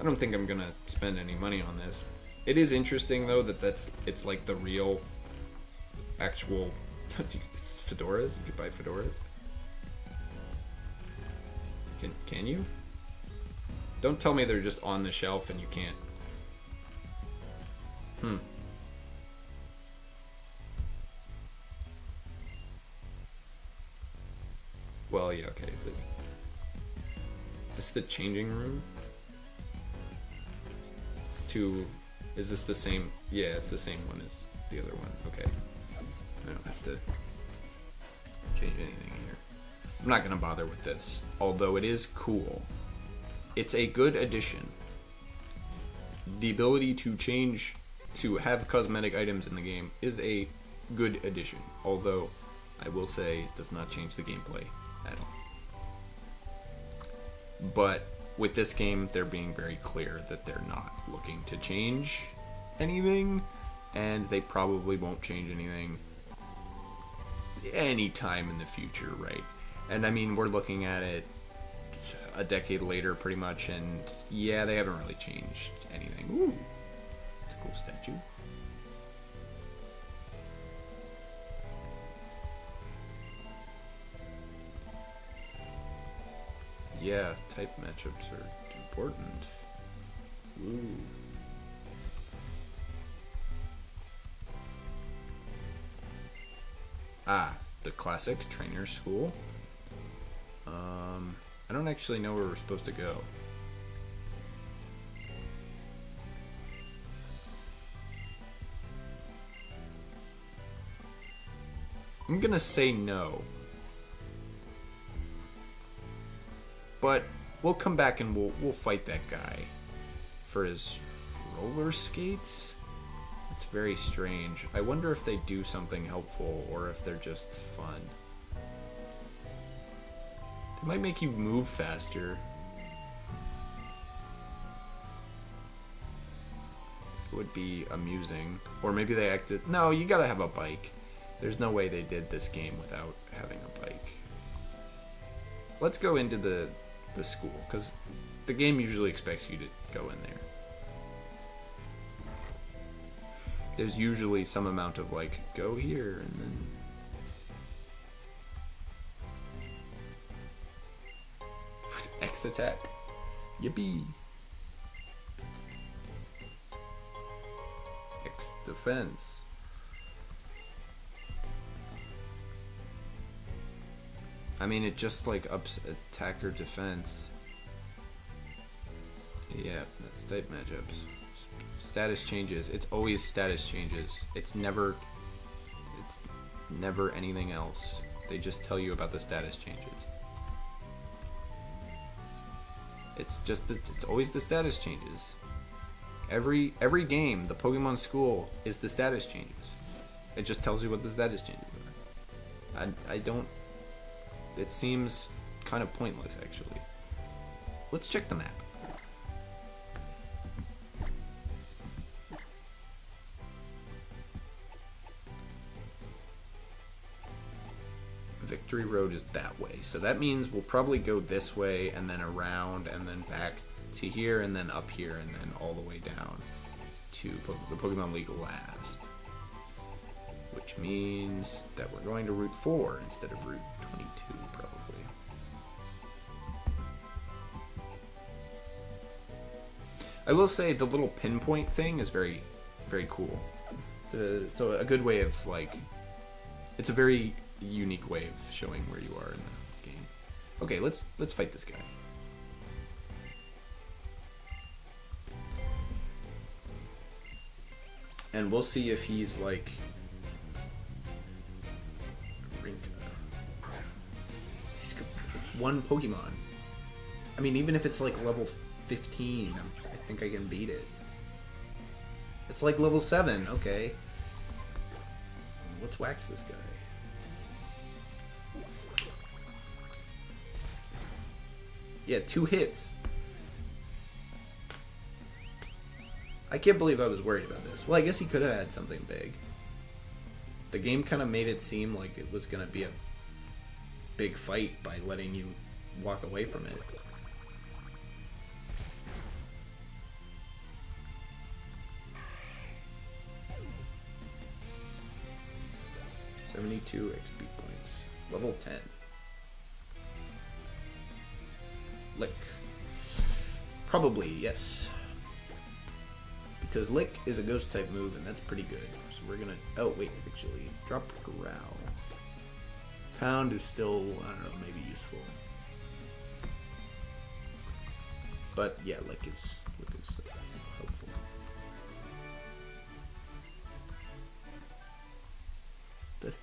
don't think I'm gonna spend any money on this. It is interesting though that it's like the real actual fedoras. You could buy fedoras. Can you? Don't tell me they're just on the shelf and you can't. Well, yeah, okay. Is this the changing room? Is this the same? Yeah, it's the same one as the other one. Okay. I don't have to change anything here. I'm not gonna bother with this, although it is cool. It's a good addition. The ability to have cosmetic items in the game is a good addition, although I will say it does not change the gameplay at all. But with this game, they're being very clear that they're not looking to change anything, and they probably won't change anything anytime in the future, right? And I mean, we're looking at it a decade later pretty much, and yeah, they haven't really changed anything. Ooh, it's a cool statue. Yeah, type matchups are important. Ooh. The classic trainer school. I don't actually know where we're supposed to go. I'm gonna say no. But we'll come back and we'll fight that guy for his roller skates. It's very strange. I wonder if they do something helpful or if they're just fun. They might make you move faster. It would be amusing. Or maybe they acted... No, you gotta have a bike. There's no way they did this game without having a bike. Let's go into the school, because the game usually expects you to go in there. There's usually some amount of like, go here, and then... X attack. Yippee. X defense. I mean, it just like ups attack or defense. Yeah, that's type matchups. Status changes. It's always status changes. It's never anything else. They just tell you about the status changes. It's always the status changes. Every game, the Pokemon School is the status changes. It just tells you what the status changes are. I don't... It seems kind of pointless, actually. Let's check the map. Victory Road is that way. So that means we'll probably go this way and then around and then back to here and then up here and then all the way down to the Pokemon League last. Which means that we're going to Route 4 instead of Route 22, probably. I will say the little pinpoint thing is very, very cool. So a good way of, like... It's a very unique way of showing where you are in the game. Okay, let's fight this guy. And we'll see if he's like Rinka. He's one Pokemon. I mean, even if it's like level 15, I think I can beat it. It's like level 7, okay. Let's wax this guy. Yeah, 2 hits. I can't believe I was worried about this. Well, I guess he could have had something big. The game kind of made it seem like it was going to be a big fight by letting you walk away from it. $72 XP points. Level 10. Lick. Probably, yes. Because Lick is a ghost type move, and that's pretty good. So we're gonna... Oh, wait, actually. Drop Growl. Pound is still, I don't know, maybe useful. But, yeah, Lick is helpful.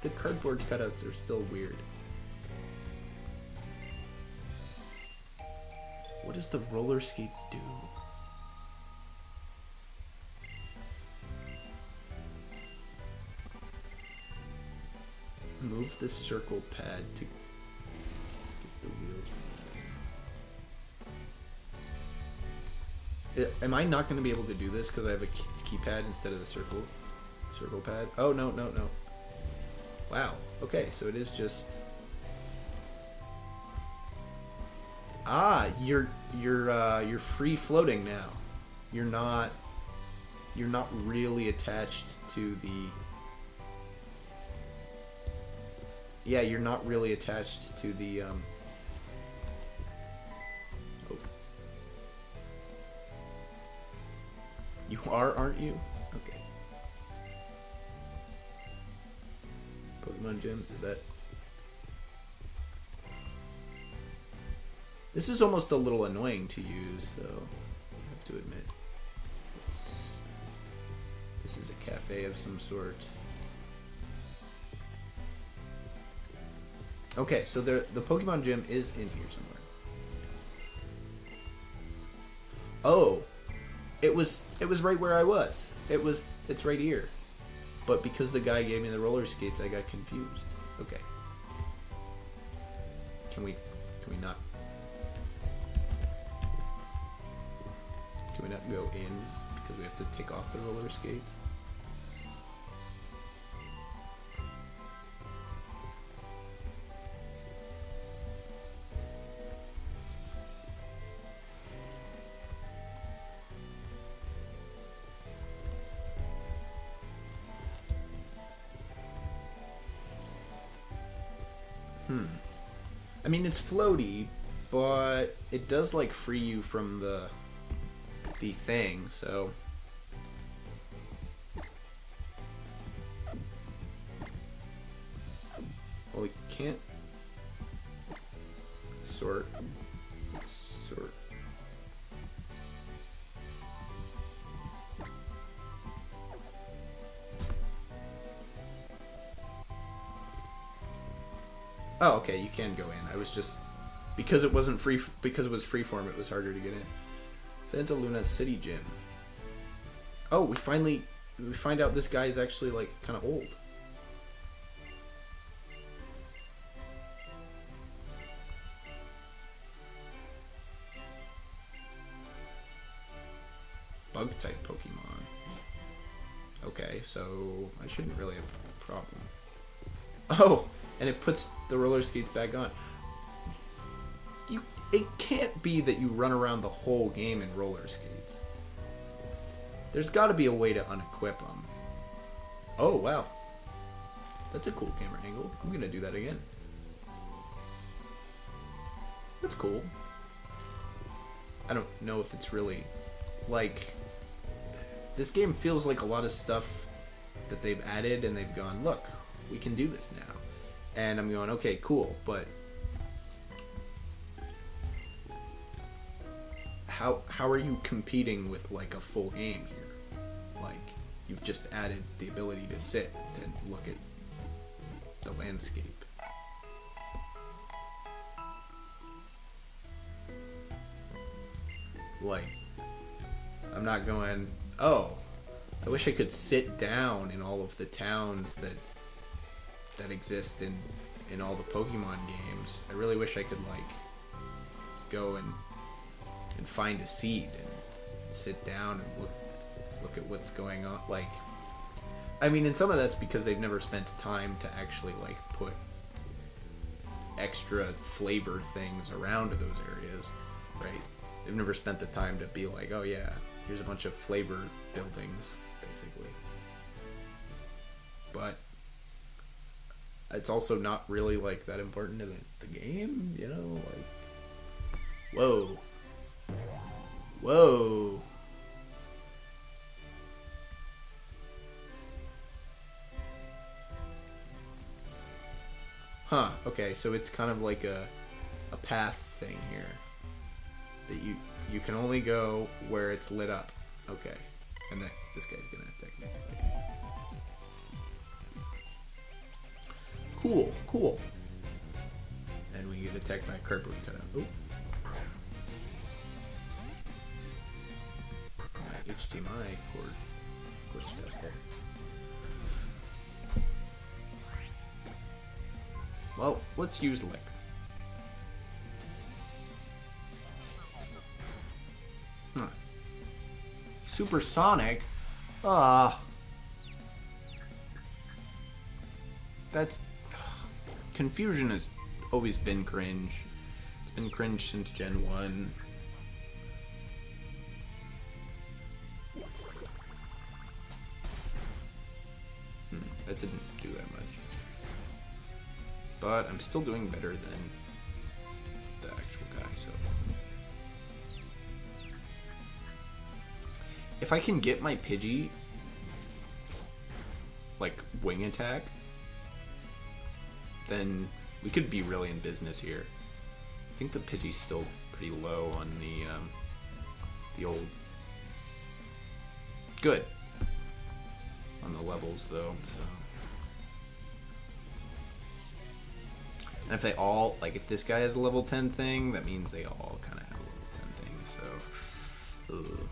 The cardboard cutouts are still weird. What does the roller skates do? Move the circle pad to get the wheels moving. Am I not going to be able to do this because I have a keypad instead of the circle pad? Oh, no. Wow. Okay, so it is just... Ah, you're free floating now. You're not really attached to the... Yeah, you're not really attached to the Oh. You are, aren't you? Okay. Pokemon Gym, is that... This is almost a little annoying to use, though, I have to admit. This is a cafe of some sort. Okay, so the Pokemon Gym is in here somewhere. Oh, it was right where I was. It's right here. But because the guy gave me the roller skates, I got confused. Okay. Can we not? Can we not go in because we have to take off the roller skates? I mean, it's floaty, but it does like free you from the thing, so well, we can't sort. Oh, okay, you can go in. I was just... Because it wasn't free... Because it was freeform, it was harder to get in. Santa Luna City Gym. Oh, we find out this guy is actually, like, kind of old. bug-type Pokemon. Okay, so I shouldn't really have a problem. Oh, and it puts the roller skates back on. It can't be that you run around the whole game in roller skates. There's got to be a way to unequip them. Oh, wow. That's a cool camera angle. I'm going to do that again. That's cool. I don't know if it's really, like... This game feels like a lot of stuff that they've added and they've gone, look, we can do this now. And I'm going, okay, cool, but... How are you competing with, like, a full game here? Like, you've just added the ability to sit and look at the landscape. Like, I'm not going, oh, I wish I could sit down in all of the towns that exist in all the Pokemon games. I really wish I could, like, go and find a seat and sit down and look at what's going on. Like, I mean, and some of that's because they've never spent time to actually, like, put extra flavor things around those areas, right? They've never spent the time to be like, oh yeah, here's a bunch of flavor buildings, basically. But it's also not really, like, that important to the game, you know? Like, whoa. Whoa. Huh, okay, so it's kind of like a path thing here. That you can only go where it's lit up. Okay. And then this guy's gonna attack me. Cool, cool. And we get attacked by a cardboard cutout. Oh. My HDMI cord glitched out there. Well, let's use Lick. Huh. Supersonic? That's... Confusion has always been cringe. It's been cringe since Gen 1. That didn't do that much. But I'm still doing better than the actual guy, so... If I can get my Pidgey, like, wing attack, then we could be really in business here. I think the Pidgey's still pretty low on the old... Good. On the levels, though, so... And if they all, like, if this guy has a level 10 thing, that means they all kind of have a level 10 thing, so... Ugh.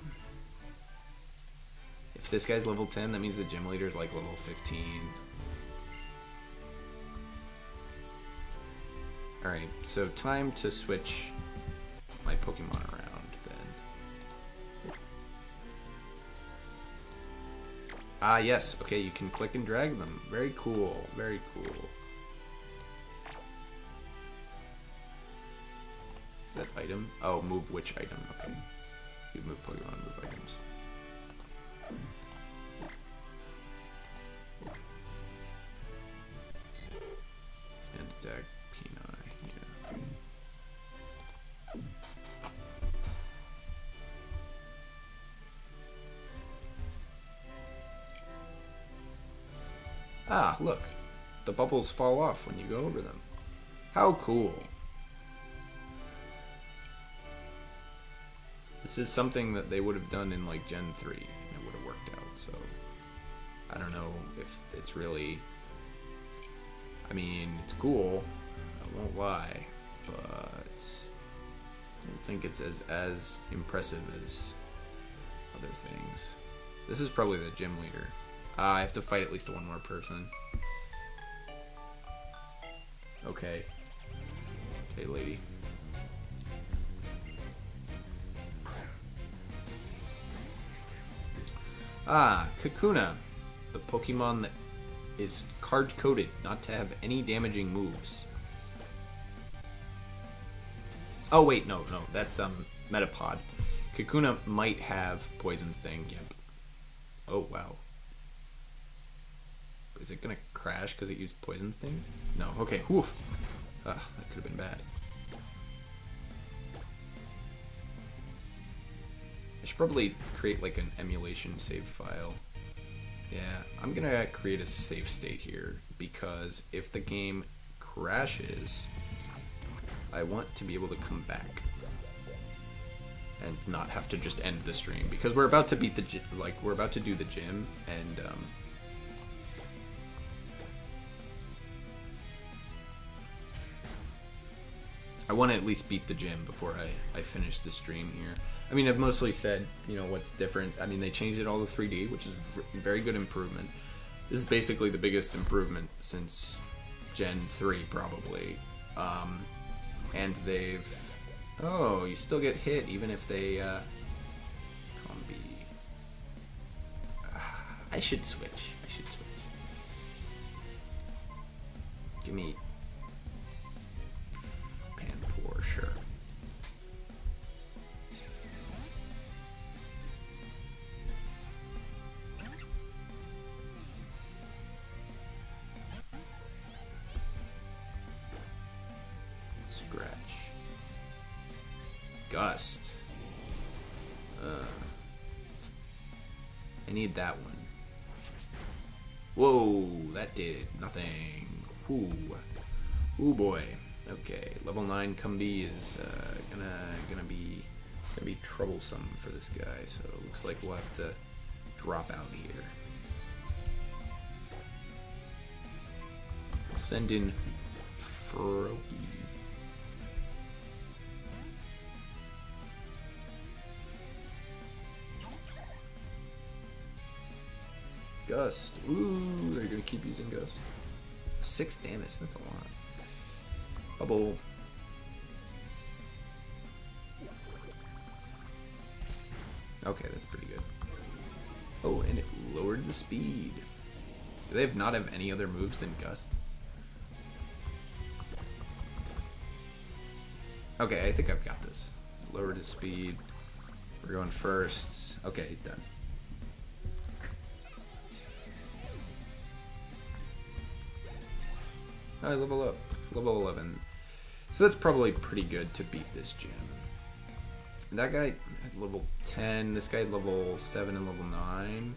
If this guy's level 10, that means the gym leader's, like, level 15. Alright, so time to switch my Pokemon around, then. Ah, yes. Okay, you can click and drag them. Very cool. Very cool. Is that item? Oh, move which item? Okay. You move Pokemon, move items. And attack P9. Yeah. Ah, look. The bubbles fall off when you go over them. How cool. This is something that they would have done in, like, Gen 3, and it would have worked out, so... I don't know if it's really... I mean, it's cool, I won't lie, but... I don't think it's as impressive as other things. This is probably the gym leader. I have to fight at least one more person. Okay. Okay, lady. Ah, Kakuna, the Pokemon that is card-coded not to have any damaging moves. Oh wait, no, that's Metapod. Kakuna might have Poison Sting. Yep. Oh wow. Is it gonna crash because it used Poison Sting? No. Okay. Woof. That could have been bad. I should probably create like an emulation save file. Yeah, I'm gonna create a save state here because if the game crashes, I want to be able to come back and not have to just end the stream because we're about to beat the we're about to do the gym and I want to at least beat the gym before I finish the stream here. I mean, I've mostly said, you know, what's different. I mean, they changed it all to 3D, which is a very good improvement. This is basically the biggest improvement since Gen 3, probably. And they've... Oh, you still get hit even if they... Combi... I should switch. Give me... Panpour, sure. Scratch. Gust. I need that one. Whoa, that did nothing. Ooh boy. Okay, level 9 Combi is gonna be troublesome for this guy. So it looks like we'll have to drop out here. Send in Froakie. Gust. Ooh, they're gonna keep using Gust. 6 damage, that's a lot. Bubble. Okay, that's pretty good. Oh, and it lowered the speed. Do they not have any other moves than Gust? Okay, I think I've got this. Lowered his speed. We're going first. Okay, he's done. Alright, level up. Level 11. So that's probably pretty good to beat this gym. And that guy at level 10. This guy at level 7 and level 9.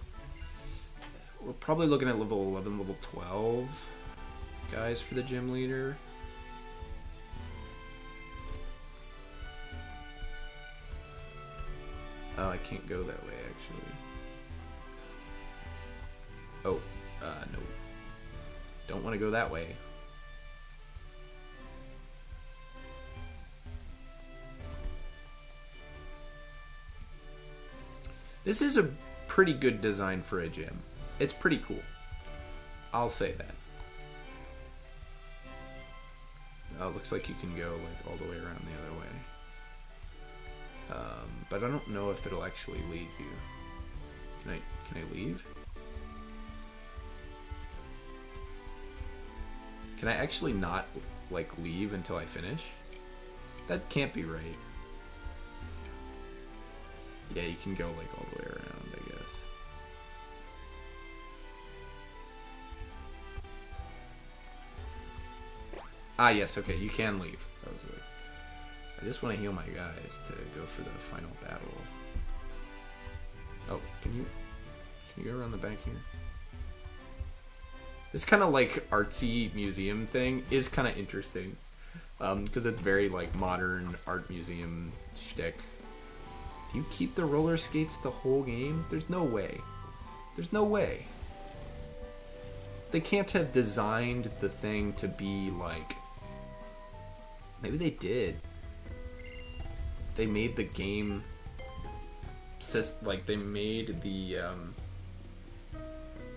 We're probably looking at level 11, level 12 guys for the gym leader. Oh, I can't go that way, actually. Oh, no. Don't want to go that way. This is a pretty good design for a gym. It's pretty cool. I'll say that. Oh, looks like you can go like all the way around the other way. But I don't know if it'll actually lead you. Can I leave? Can I actually not like leave until I finish? That can't be right. Yeah, you can go like all the way around, I guess. Ah, yes, okay, you can leave. That was weird. I just want to heal my guys to go for the final battle. Oh, can you go around the back here? This kind of like artsy museum thing is kind of interesting. Because it's very like modern art museum shtick. Do you keep the roller skates the whole game? There's no way. There's no way. They can't have designed the thing to be like... Maybe they did. They made the game... Like, they made the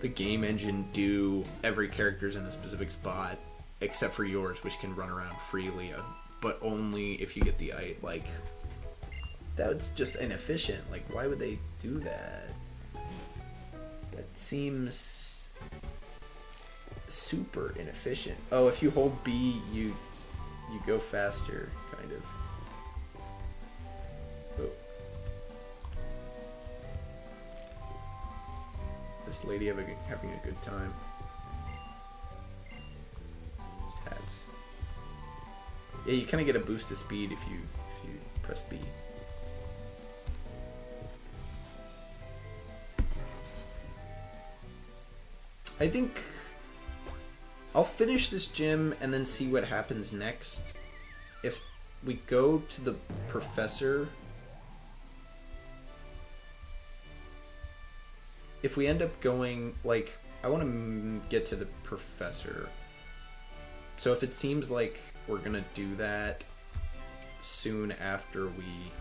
game engine do every character's in a specific spot, except for yours, which can run around freely, but only if you get the item. Like... That's just inefficient. Like, why would they do that? That seems super inefficient. Oh, if you hold B, you go faster, kind of. Oh. This lady having a good time. These hats. Yeah, you kind of get a boost of speed if you press B. I think I'll finish this gym and then see what happens next. If we go to the professor, if we end up going, like, I want to get to the professor. So if it seems like we're gonna do that soon after we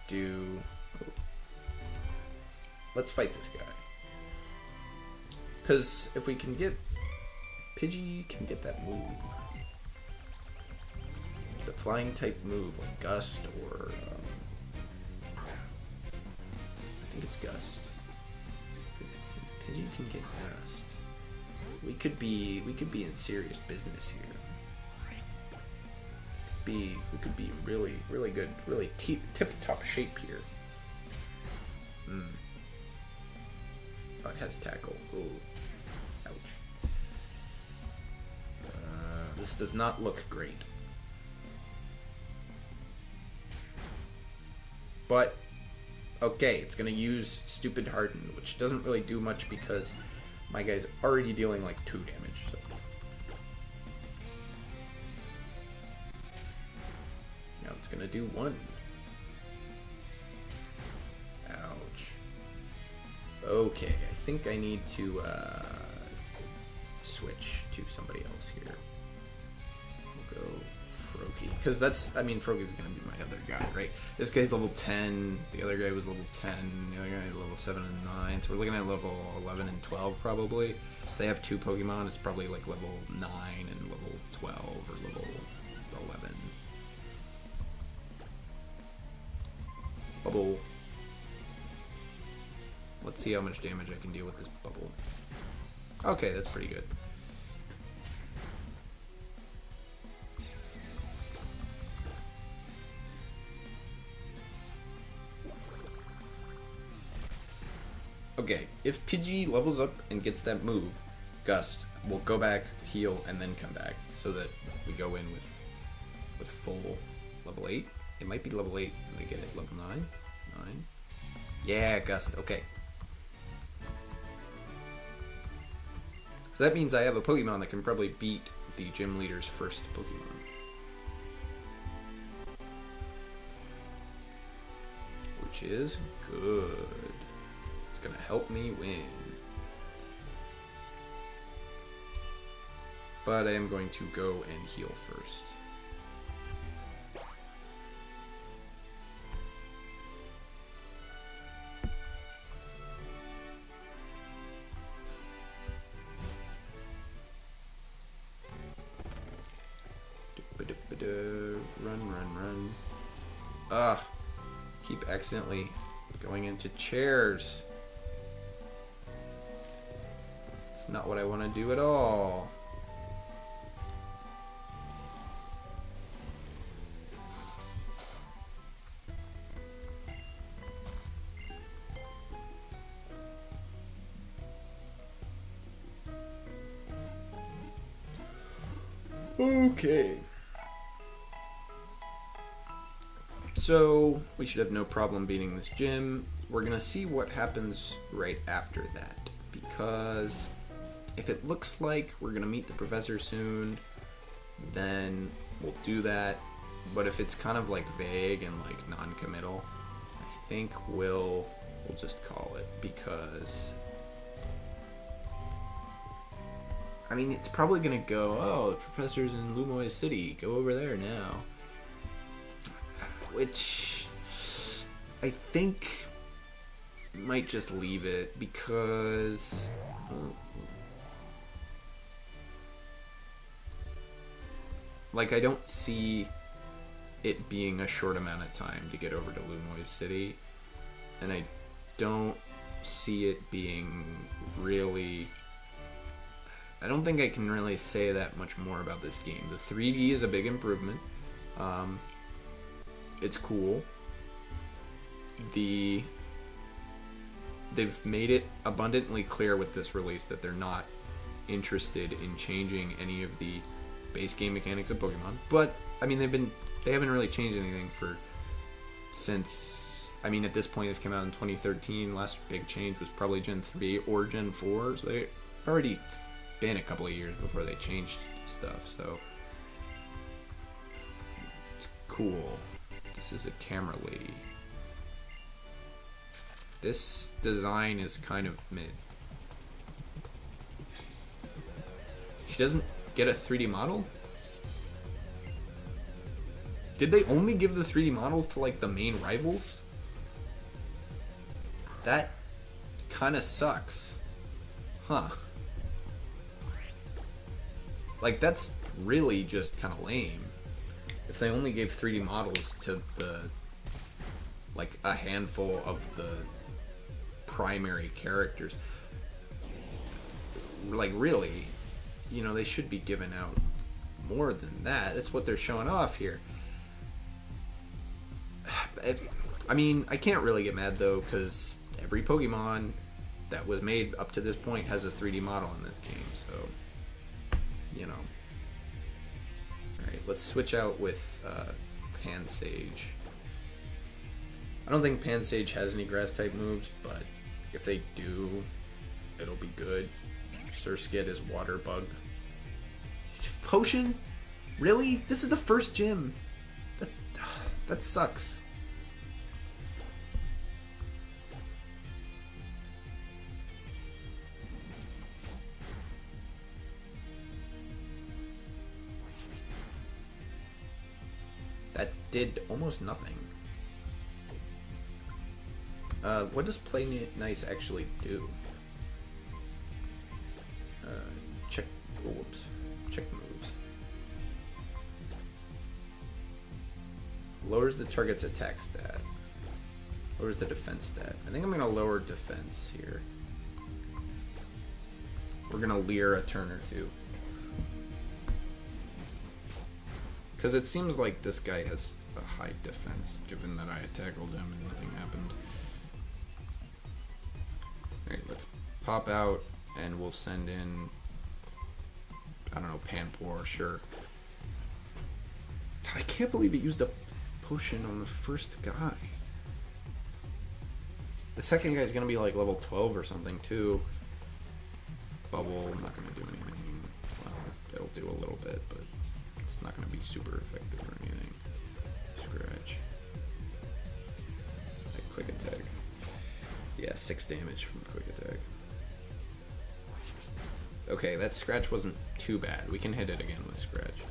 do, let's fight this guy. Because if we can get, if Pidgey can get that move, the flying type move like Gust or I think it's Gust. If Pidgey can get Gust, we could be in serious business here. We could be really good, really tip top shape here. Oh, it has tackle. Ooh. Ouch. This does not look great. But, okay, it's gonna use Stupid Harden, which doesn't really do much because my guy's already dealing like 2 damage. So. Now it's gonna do 1. Ouch. Okay, I think I need to switch to somebody else here. We'll go Froakie, because Froakie's gonna be my other guy, right? This guy's level 10, the other guy was level 10, the other guy is level 7 and 9, so we're looking at level 11 and 12 probably. If they have 2 Pokemon, it's probably like level 9 and level 12 or level 11. Bubble. Let's see how much damage I can deal with this bubble. Okay, that's pretty good. Okay, if Pidgey levels up and gets that move, Gust, we'll go back, heal, and then come back, so that we go in with full level 8. It might be level 8 when they get it level 9. 9. Yeah, Gust, okay. So that means I have a Pokemon that can probably beat the gym leader's first Pokemon. Which is good. It's gonna help me win. But I am going to go and heal first. Run. Ah, keep accidentally going into chairs. It's not what I want to do at all. Okay. So, we should have no problem beating this gym. We're gonna see what happens right after that. Because if it looks like we're gonna meet the professor soon, then we'll do that. But if it's kind of like vague and like non-committal, I think we'll just call it, because I mean, it's probably gonna go, oh, the professor's in Lumoy City, go over there now. Which I think might just leave it, because like, I don't see it being a short amount of time to get over to Lumoy City, and I don't see it being really... I don't think I can really say that much more about this game. The 3D is a big improvement. It's cool. They've made it abundantly clear with this release that they're not interested in changing any of the base game mechanics of Pokemon. But I mean, they haven't really changed anything since at this point this came out in 2013. Last big change was probably Gen 3 or Gen 4, so they've already been a couple of years before they changed stuff. So it's cool. This is a camera lady. This design is kind of mid. She doesn't get a 3D model? Did they only give the 3D models to like the main rivals? That kind of sucks. Huh. Like, that's really just kind of lame. If they only gave 3D models to like a handful of the primary characters. Like, really, they should be giving out more than that. That's what they're showing off here. I can't really get mad though, because every Pokemon that was made up to this point has a 3D model in this game, so Alright, let's switch out with Pansage. I don't think Pansage has any grass type moves, but if they do, it'll be good. Surskit is water bug. Potion? Really? This is the first gym. That sucks. That did almost nothing. What does Play Nice actually do? Check moves. Lowers the target's attack stat. Lowers the defense stat. I think I'm gonna lower defense here. We're gonna leer a turn or two. Because it seems like this guy has a high defense, given that I tackled him and nothing happened. Alright, let's pop out and we'll send in, I don't know, Panpour, sure. I can't believe it used a potion on the first guy. The second guy's gonna be like level 12 or something too. Bubble, not gonna do anything. Well, it'll do a little bit, but it's not going to be super effective or anything. Scratch. Like quick attack. Yeah, 6 damage from quick attack. Okay, that scratch wasn't too bad. We can hit it again with scratch.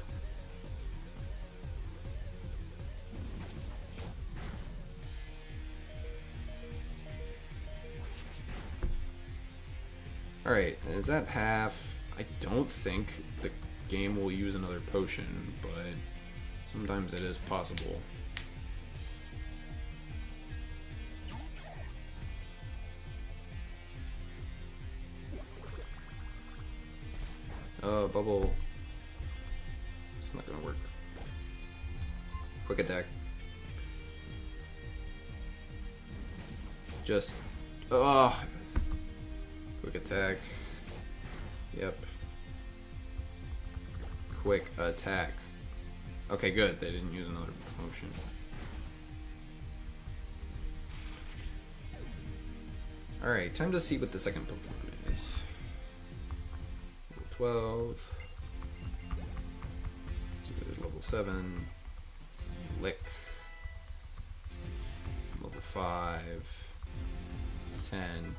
Alright, is that half? I don't think the game will use another potion, but sometimes it is possible. Bubble. It's not gonna work. Quick attack. Just quick attack. Yep. Quick attack. Okay, good. They didn't use another potion. Alright, time to see what the second Pokemon is. Level 12. Level 7. Lick. Level 5. 10.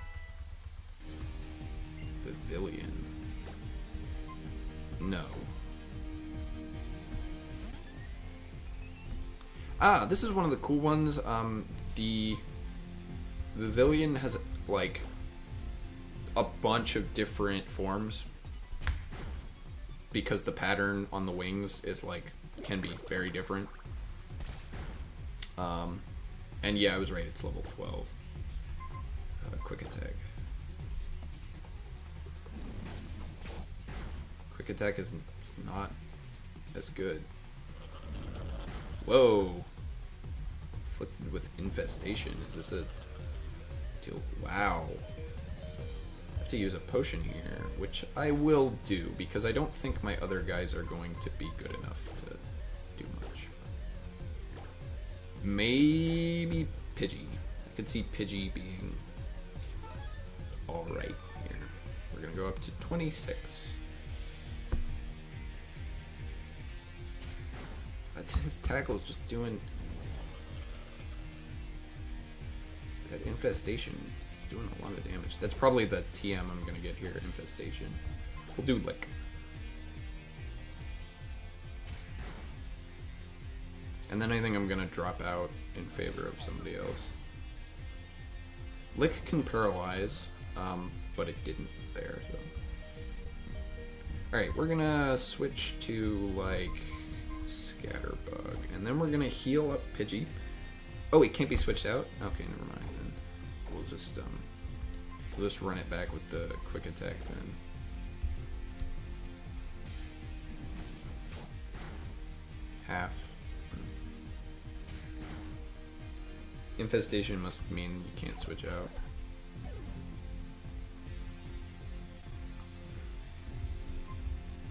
Pavilion. No. Ah, this is one of the cool ones. The Pavilion has like a bunch of different forms because the pattern on the wings is like can be very different. And yeah, I was right. It's level 12. quick attack. Quick attack is not as good. Whoa! Afflicted with infestation. Is this a deal? Wow. I have to use a potion here, which I will do because I don't think my other guys are going to be good enough to do much. Maybe Pidgey. I could see Pidgey being alright here. We're gonna go up to 26. His tackle is just doing that infestation, doing a lot of damage. That's probably the TM I'm gonna get here, infestation. We'll do lick. And then I think I'm gonna drop out in favor of somebody else. Lick can paralyze, but it didn't there, so. Alright, we're gonna switch to like Scatterbug, and then we're gonna heal up Pidgey. Oh, it can't be switched out? Okay, never mind then. We'll just run it back with the quick attack then. Half. Infestation must mean you can't switch out.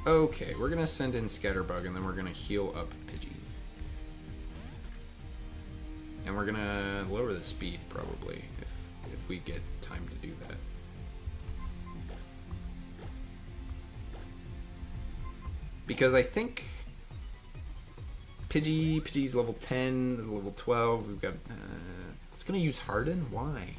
Okay, we're gonna send in Scatterbug and then we're gonna heal up Pidgey. And we're gonna lower the speed probably if we get time to do that. Because I think Pidgey's level 10, level 12, we've got it's gonna use Harden? Why?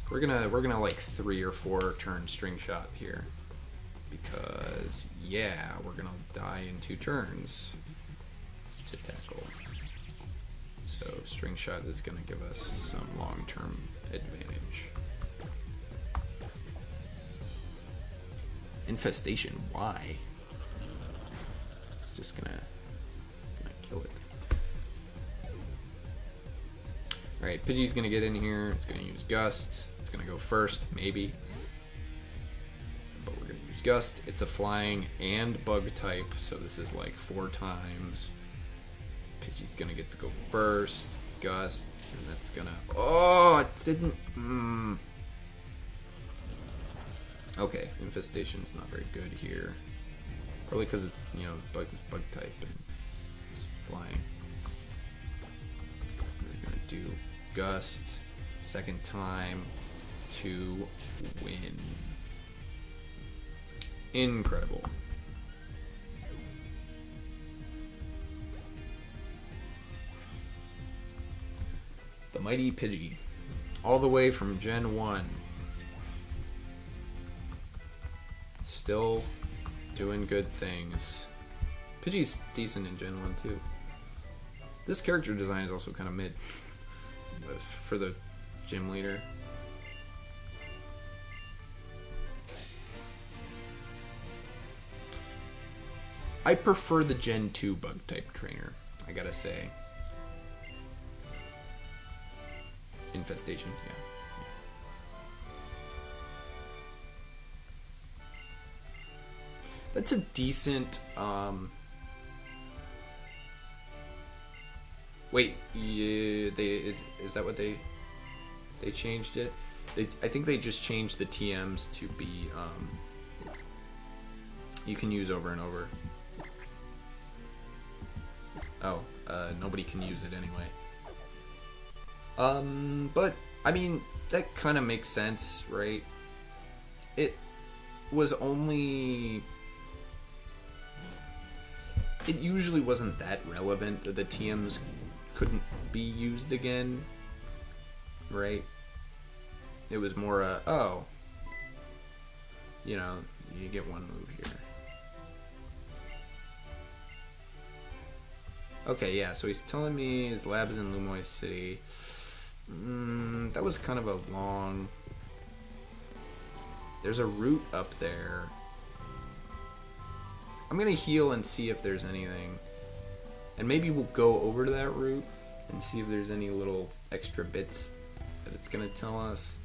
We're gonna like 3 or 4 turn String Shot here. Because yeah, we're gonna die in 2 turns to tackle. So String Shot is gonna give us some long-term advantage. Infestation, why? It's just gonna kill it. Alright, Pidgey's gonna get in here, it's gonna use Gust, it's gonna go first, maybe. But we're gonna use Gust, it's a flying and bug type, so this is like 4 times. Pidgey's gonna get to go first, Gust, and that's gonna... Oh, it didn't... Okay, Infestation's not very good here. Probably because it's, you know, bug type and it's flying. We're gonna do Gust, second time to win. Incredible. The mighty Pidgey, all the way from Gen 1. Still doing good things. Pidgey's decent in Gen 1 too. This character design is also kind of mid for the gym leader. I prefer the Gen 2 bug type trainer, I gotta say. Infestation, yeah. That's a decent, wait, yeah, is that what they changed it? I think they just changed the TMs to be, you can use over and over. Oh, nobody can use it anyway. But, I mean, that kind of makes sense, right? It was only... It usually wasn't that relevant that the TMs couldn't be used again, right? It was more oh, you know, you get one move here. Okay, yeah, so he's telling me his lab is in Lumoy City. That was kind of a long... There's a route up there. I'm gonna heal and see if there's anything. And maybe we'll go over to that route. and see if there's any little extra bits that it's gonna tell us.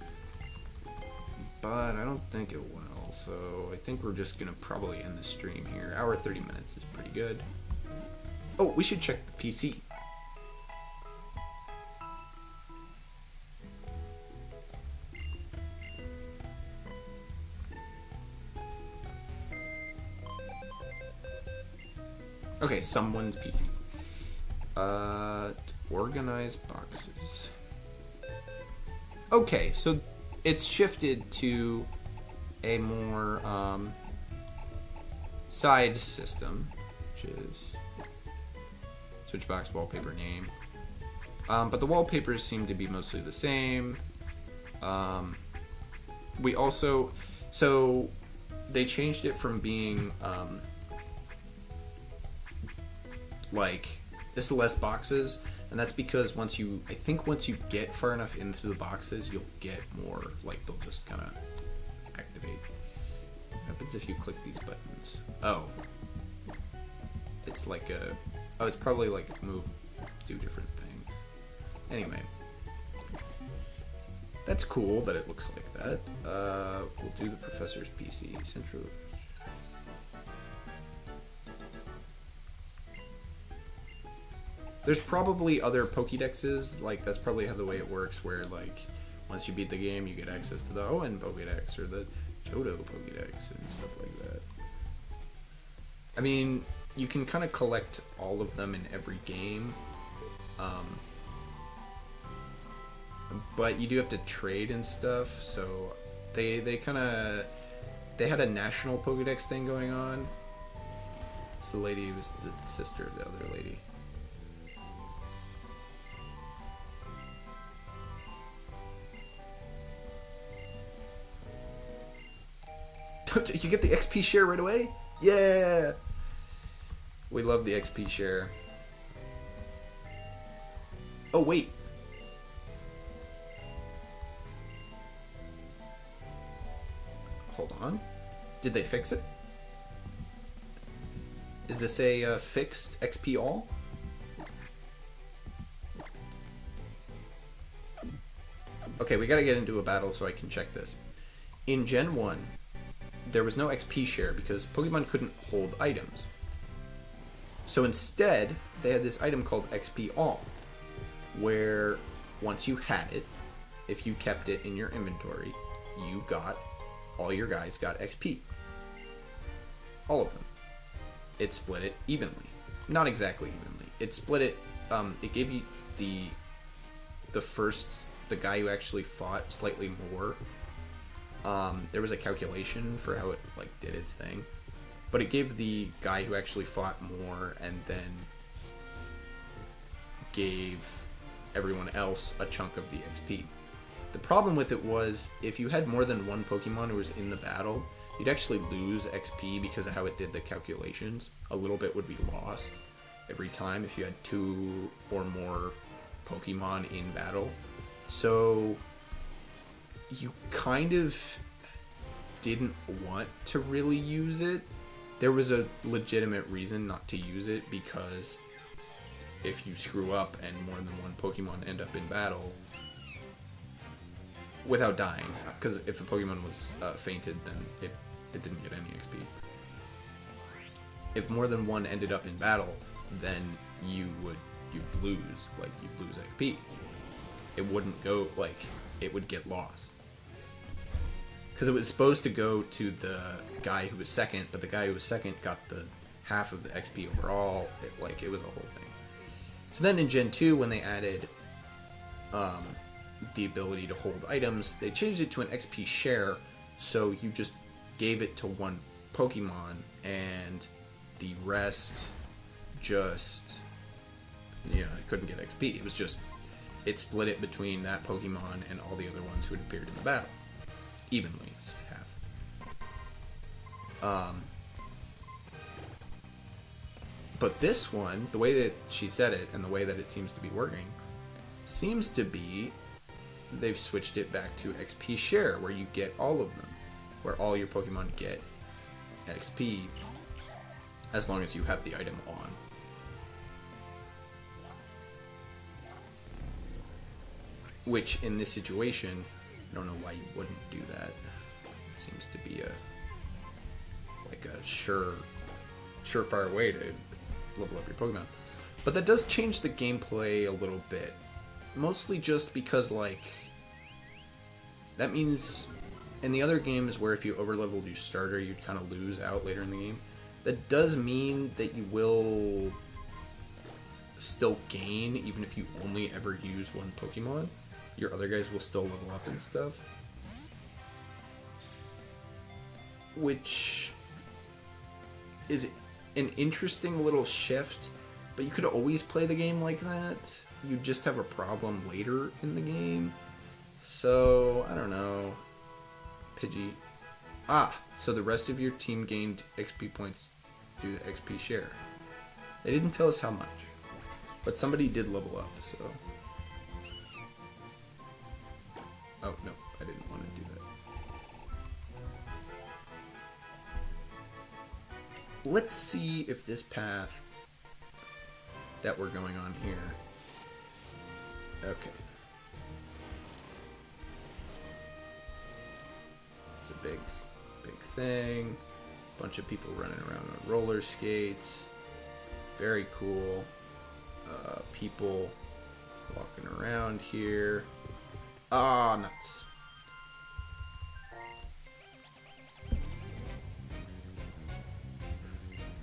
But I don't think it will, so I think we're just gonna probably end the stream here. Hour 30 minutes is pretty good. Oh, we should check the PC. Okay, someone's PC. Organize boxes. Okay, so it's shifted to a more side system, which is switchbox wallpaper name. But the wallpapers seem to be mostly the same. We also, so they changed it from being like this is less boxes, and that's because once you get far enough into the boxes, you'll get more, like they'll just kind of activate. What happens if you click these buttons? Oh, it's like it's probably like do different things. Anyway, that's cool that it looks like that. We'll do the professor's PC central. There's probably other Pokédexes, like that's probably how the way it works, where like once you beat the game, you get access to the Owen Pokédex or the Johto Pokédex and stuff like that. I mean, you can kind of collect all of them in every game, but you do have to trade and stuff. So they had a national Pokédex thing going on. It's the lady who was the sister of the other lady. You get the XP share right away? Yeah! We love the XP share. Oh, wait. Hold on. Did they fix it? Is this a fixed XP all? Okay, we gotta get into a battle so I can check this. In Gen 1, there was no XP share because Pokemon couldn't hold items. So instead, they had this item called XP All, where once you had it, if you kept it in your inventory, all your guys got XP. All of them. It split it evenly. Not exactly evenly. It split it, it gave you the guy who actually fought slightly more. There was a calculation for how it like did its thing, but it gave the guy who actually fought more, and then gave everyone else a chunk of the XP. The problem with it was if you had more than one Pokemon who was in the battle, you'd actually lose XP because of how it did the calculations. A little bit would be lost every time if you had 2 or more Pokemon in battle. So you kind of didn't want to really use it. There was a legitimate reason not to use it, because if you screw up and more than one Pokemon end up in battle without dying, because if a Pokemon was fainted, then it didn't get any XP. If more than one ended up in battle, then you'd lose XP. It wouldn't go, like, it would get lost. Because it was supposed to go to the guy who was second, but the guy who was second got the half of the XP overall. It was a whole thing. So then in Gen 2, when they added the ability to hold items, they changed it to an XP share, so you just gave it to one Pokemon, and the rest just, it couldn't get XP. It was just, it split it between that Pokemon and all the other ones who had appeared in the battle. Evenly, it's half. But this one, the way that she said it and the way that it seems to be working, seems to be they've switched it back to XP share, where you get all of them, where all your Pokemon get XP as long as you have the item on. Which, in this situation, I don't know why you wouldn't do that. It seems to be a surefire way to level up your Pokemon. But that does change the gameplay a little bit. Mostly just because, like, that means in the other games where if you overleveled your starter, you'd kind of lose out later in the game. That does mean that you will still gain, even if you only ever use one Pokemon. Your other guys will still level up and stuff. Which is an interesting little shift, but you could always play the game like that. You just have a problem later in the game. So, I don't know. Pidgey. So the rest of your team gained XP points due to XP share. They didn't tell us how much, but somebody did level up, so. Oh, no, I didn't want to do that. Let's see if this path that we're going on here. Okay. It's a big thing. Bunch of people running around on roller skates. Very cool. People walking around here. Ah, nuts.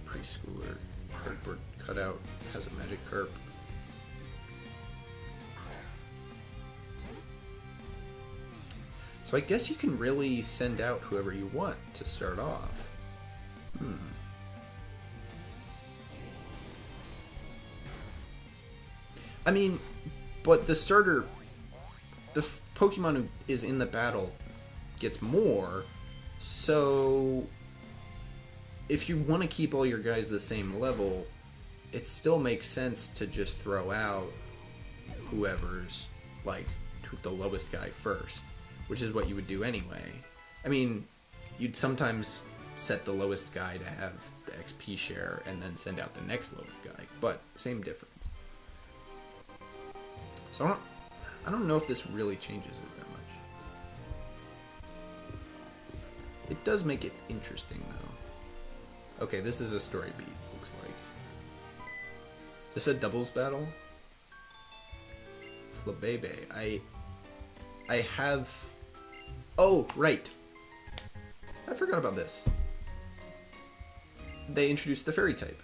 Preschooler cardboard cutout has a magic carp. So I guess you can really send out whoever you want to start off. I mean, but the starter, the Pokemon who is in the battle gets more, so if you want to keep all your guys the same level, it still makes sense to just throw out whoever's, like, the lowest guy first, which is what you would do anyway. I mean, you'd sometimes set the lowest guy to have the XP share and then send out the next lowest guy, but same difference. So I don't know if this really changes it that much. It does make it interesting, though. Okay, this is a story beat, looks like. Is this a doubles battle? Flabebe. I have... Oh, right. I forgot about this. They introduced the fairy type.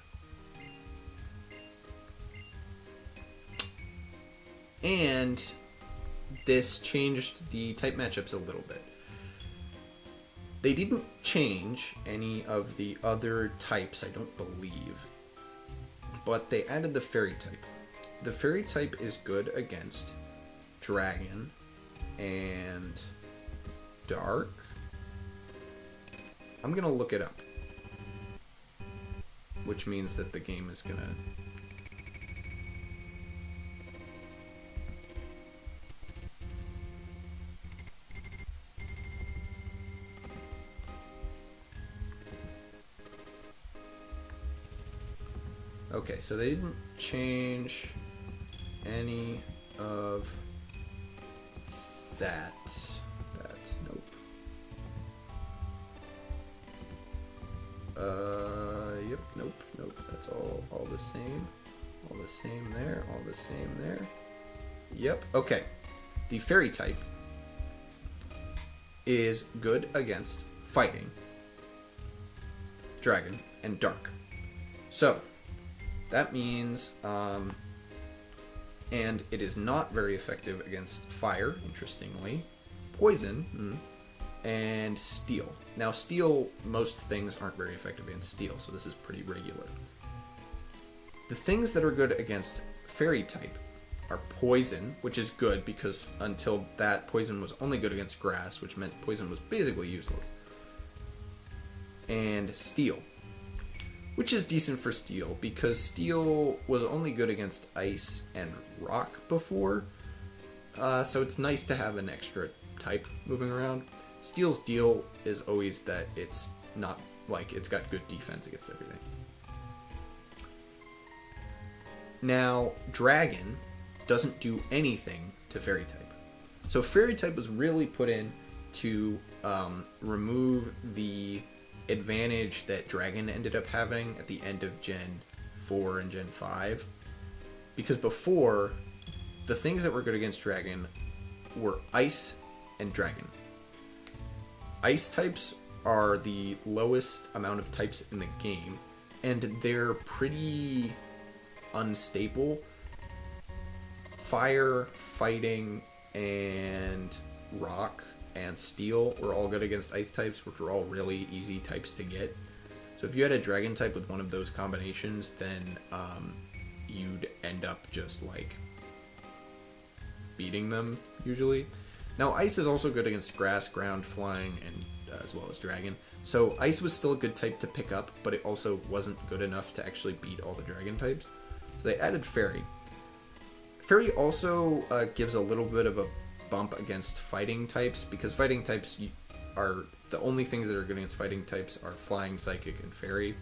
And this changed the type matchups a little bit. They didn't change any of the other types, I don't believe. But they added the fairy type. The fairy type is good against dragon and dark. I'm gonna look it up. Which means that the game is gonna... Okay, so they didn't change any of that. Nope. Yep, nope. That's all the same. All the same there, all the same there. Yep, okay. The fairy type is good against fighting, dragon, and dark. So, that means, and it is not very effective against fire, interestingly, poison, and steel. Now, steel, most things aren't very effective against steel, so this is pretty regular. The things that are good against fairy type are poison, which is good because until that, poison was only good against grass, which meant poison was basically useless. And steel, which is decent for steel, because steel was only good against ice and rock before, so it's nice to have an extra type moving around. Steel's deal is always that it's not, like, it's got good defense against everything. Now, dragon doesn't do anything to fairy type. So fairy type was really put in to remove the advantage that dragon ended up having at the end of Gen 4 and Gen 5. Because before, the things that were good against dragon were ice and dragon. Ice types are the lowest amount of types in the game, and they're pretty unstable. Fire, fighting, and rock and steel were all good against ice types, which were all really easy types to get. So if you had a dragon type with one of those combinations, then you'd end up just like beating them usually. Now ice is also good against grass, ground, flying, and as well as dragon. So ice was still a good type to pick up, but it also wasn't good enough to actually beat all the dragon types. So they added fairy. Fairy also gives a little bit of a bump against fighting types, because fighting types are the only things that are good against fighting types are flying, psychic, and fairy.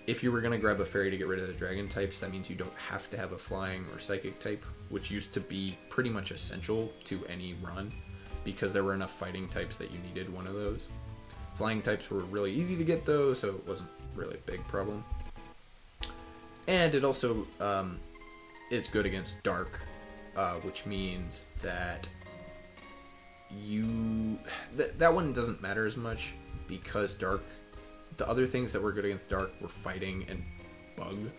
If you were going to grab a fairy to get rid of the dragon types, that means you don't have to have a flying or psychic type, which used to be pretty much essential to any run, because there were enough fighting types that you needed one of those. Flying types were really easy to get though, so it wasn't really a big problem. And it also is good against dark, which means that that one doesn't matter as much, because dark, the other things that were good against dark were fighting and bug.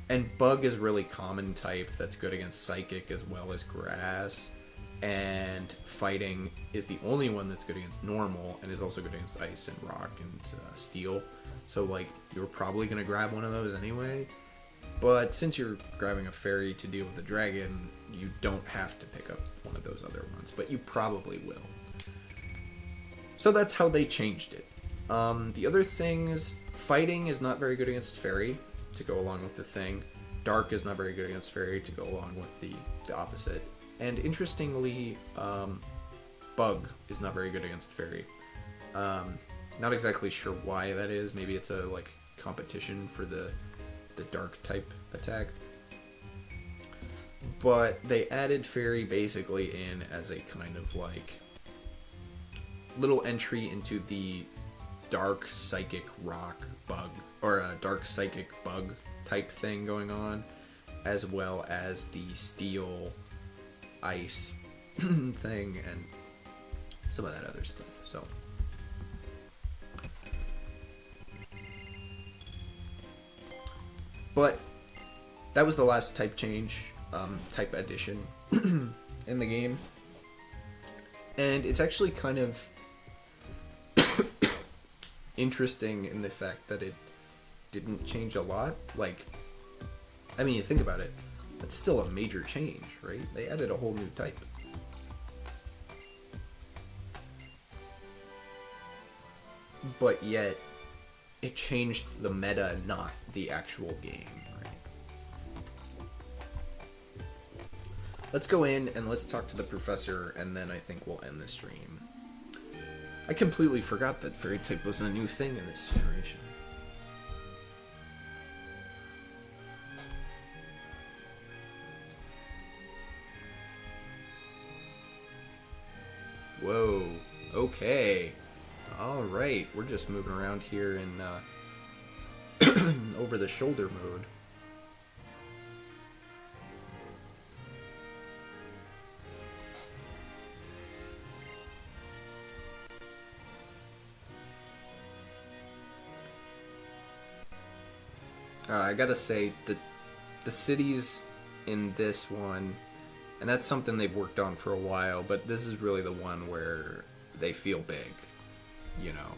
And bug is really common type that's good against psychic as well as grass. And fighting is the only one that's good against normal, and is also good against ice and rock and steel. So like, you're probably going to grab one of those anyway. But since you're grabbing a fairy to deal with the dragon, you don't have to pick up one of those other ones, but you probably will. So that's how they changed it. The other things, fighting is not very good against fairy to go along with the thing. Dark is not very good against fairy to go along with the opposite. And interestingly, bug is not very good against fairy. Not exactly sure why that is. Maybe it's a like competition for the dark type attack. But they added fairy basically in as a kind of like little entry into the dark psychic rock bug, or a dark psychic bug type thing going on, as well as the steel ice thing and some of that other stuff. So but that was the last type change, type addition in the game, and it's actually kind of interesting in the fact that it didn't change a lot. Like, I mean, you think about it, that's still a major change, right? They added a whole new type. But yet, it changed the meta, not the actual game, right? Let's go in and let's talk to the professor, and then I think we'll end the stream. I completely forgot that fairy type was a new thing in this generation. Whoa, okay. Alright, we're just moving around here in over the shoulder mode. I gotta say, the cities in this one, and that's something they've worked on for a while, but this is really the one where they feel big, you know,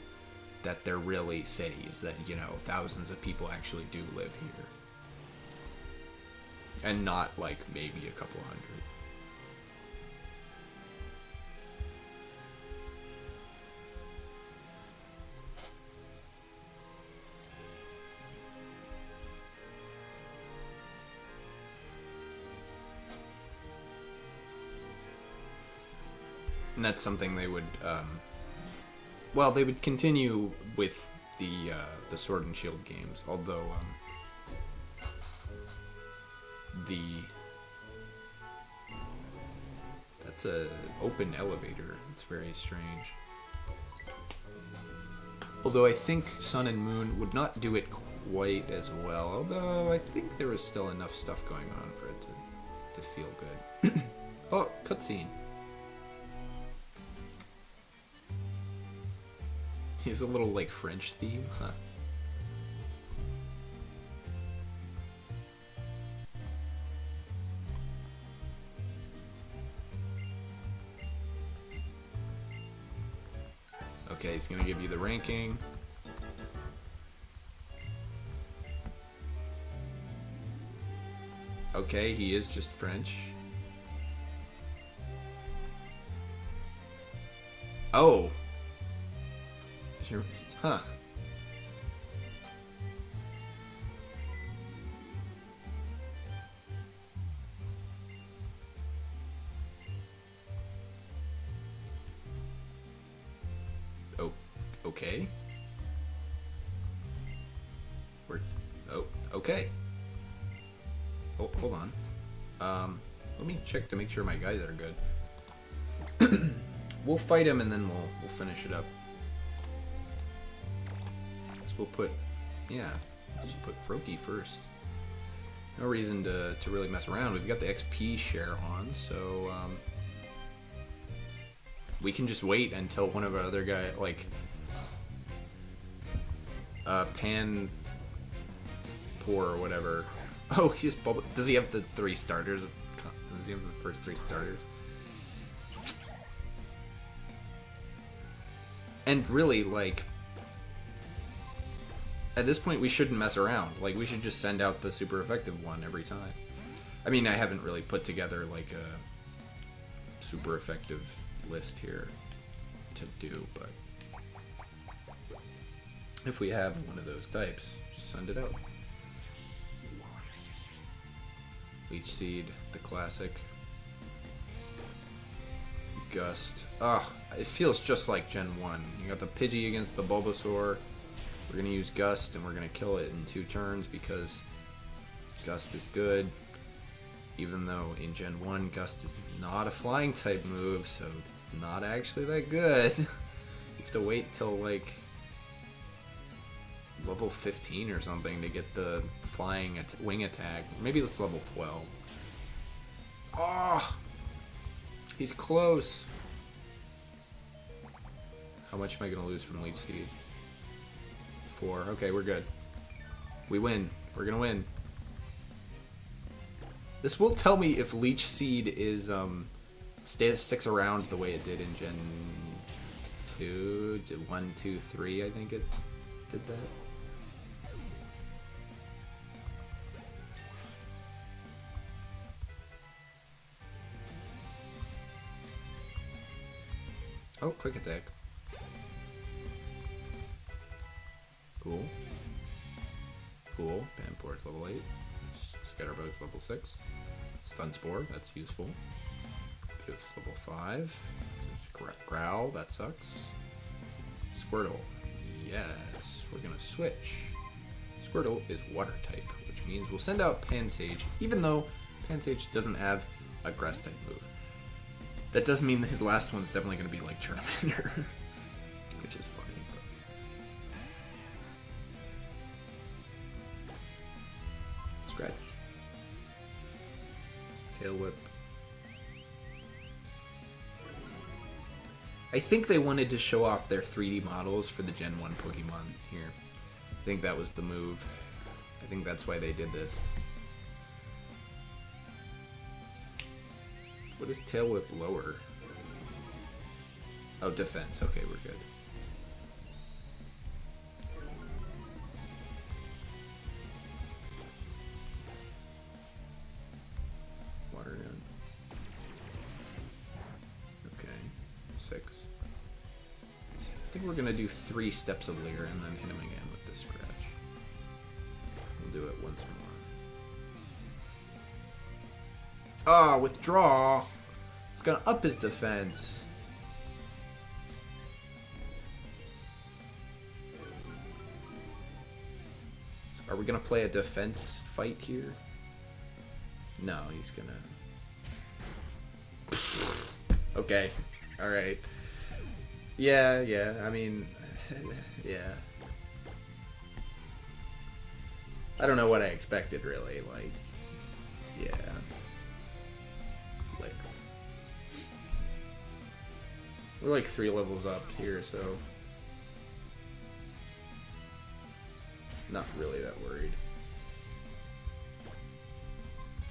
that they're really cities, that, you know, thousands of people actually do live here. And not, like, maybe a couple hundred. And that's something they would, well, they would continue with the Sword and Shield games, although, That's a open elevator. It's very strange. Although I think Sun and Moon would not do it quite as well. Although I think there was still enough stuff going on for it to feel good. Oh, cutscene. He's a little like French theme, huh? Okay, he's gonna give you the ranking. Okay, he is just French. Oh! Huh. Oh, okay. Oh, okay. Oh, hold on. Let me check to make sure my guys are good. We'll fight him and then we'll finish it up. So we'll put, yeah, just put Froakie first. No reason to really mess around. We've got the XP share on, so we can just wait until one of our other guys, like Pan Poor or whatever. Oh, he's bubble. Does he have the 3 starters? Does he have the first 3 starters? And really, like, at this point, we shouldn't mess around. Like, we should just send out the super effective one every time. I mean, I haven't really put together, like, a super effective list here to do, but if we have one of those types, just send it out. Leech Seed, the classic. Gust. Ah, it feels just like Gen 1. You got the Pidgey against the Bulbasaur. We're gonna use Gust and we're gonna kill it in 2 turns because Gust is good. Even though in Gen 1, Gust is not a flying type move, so it's not actually that good. You have to wait till like level 15 or something to get the flying wing attack. Maybe it's level 12. Oh! He's close. How much am I going to lose from Leech Seed? 4. Okay, we're good. We win. We're going to win. This will tell me if Leech Seed is sticks around the way it did in Gen 2, 1, 2, 3, I think it did that. Oh, quick attack. Cool. Cool. Panpour's level 8. Scatterbug's level 6. Stun Spore, that's useful. Piff's level 5. Growl, that sucks. Squirtle. Yes, we're gonna switch. Squirtle is water type, which means we'll send out Pansage, even though Pansage doesn't have a grass type move. That does mean that his last one's definitely going to be like Charmander, which is funny. But... Scratch. Tail Whip. I think they wanted to show off their 3D models for the Gen 1 Pokemon here. I think that was the move. I think that's why they did this. What is Tail Whip lower? Oh, defense. Okay, we're good. Water gun. Okay, 6. I think we're gonna do 3 steps of Leer and then hit him again with the scratch. We'll do it once more. Ah, withdraw! It's gonna up his defense. Are we gonna play a defense fight here? No, he's gonna... Okay. Alright. Yeah, I mean, yeah. I don't know what I expected, really. Like, yeah. Like, we're like 3 levels up here, so not really that worried.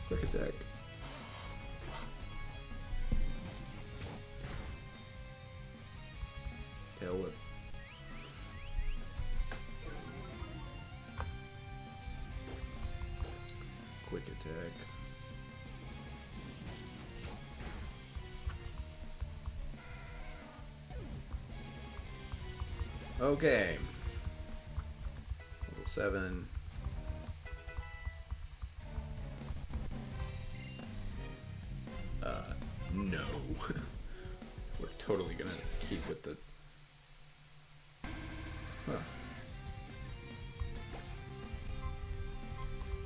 Quick attack. Tail whip. Quick attack. Okay. Level 7. No. We're totally gonna keep with the... Huh.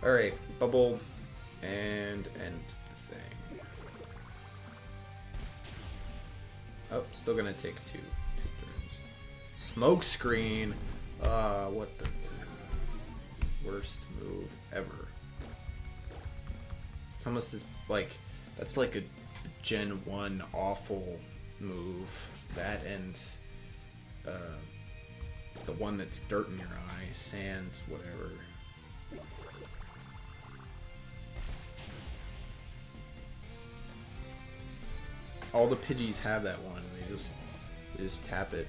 Alright, bubble and end the thing. Oh, still gonna take two turns. Smoke screen! What the worst move ever. It's almost as, like, that's like a Gen 1 awful move. That and the one that's dirt in your eye, sand, whatever. All the Pidgeys have that one. They just tap it.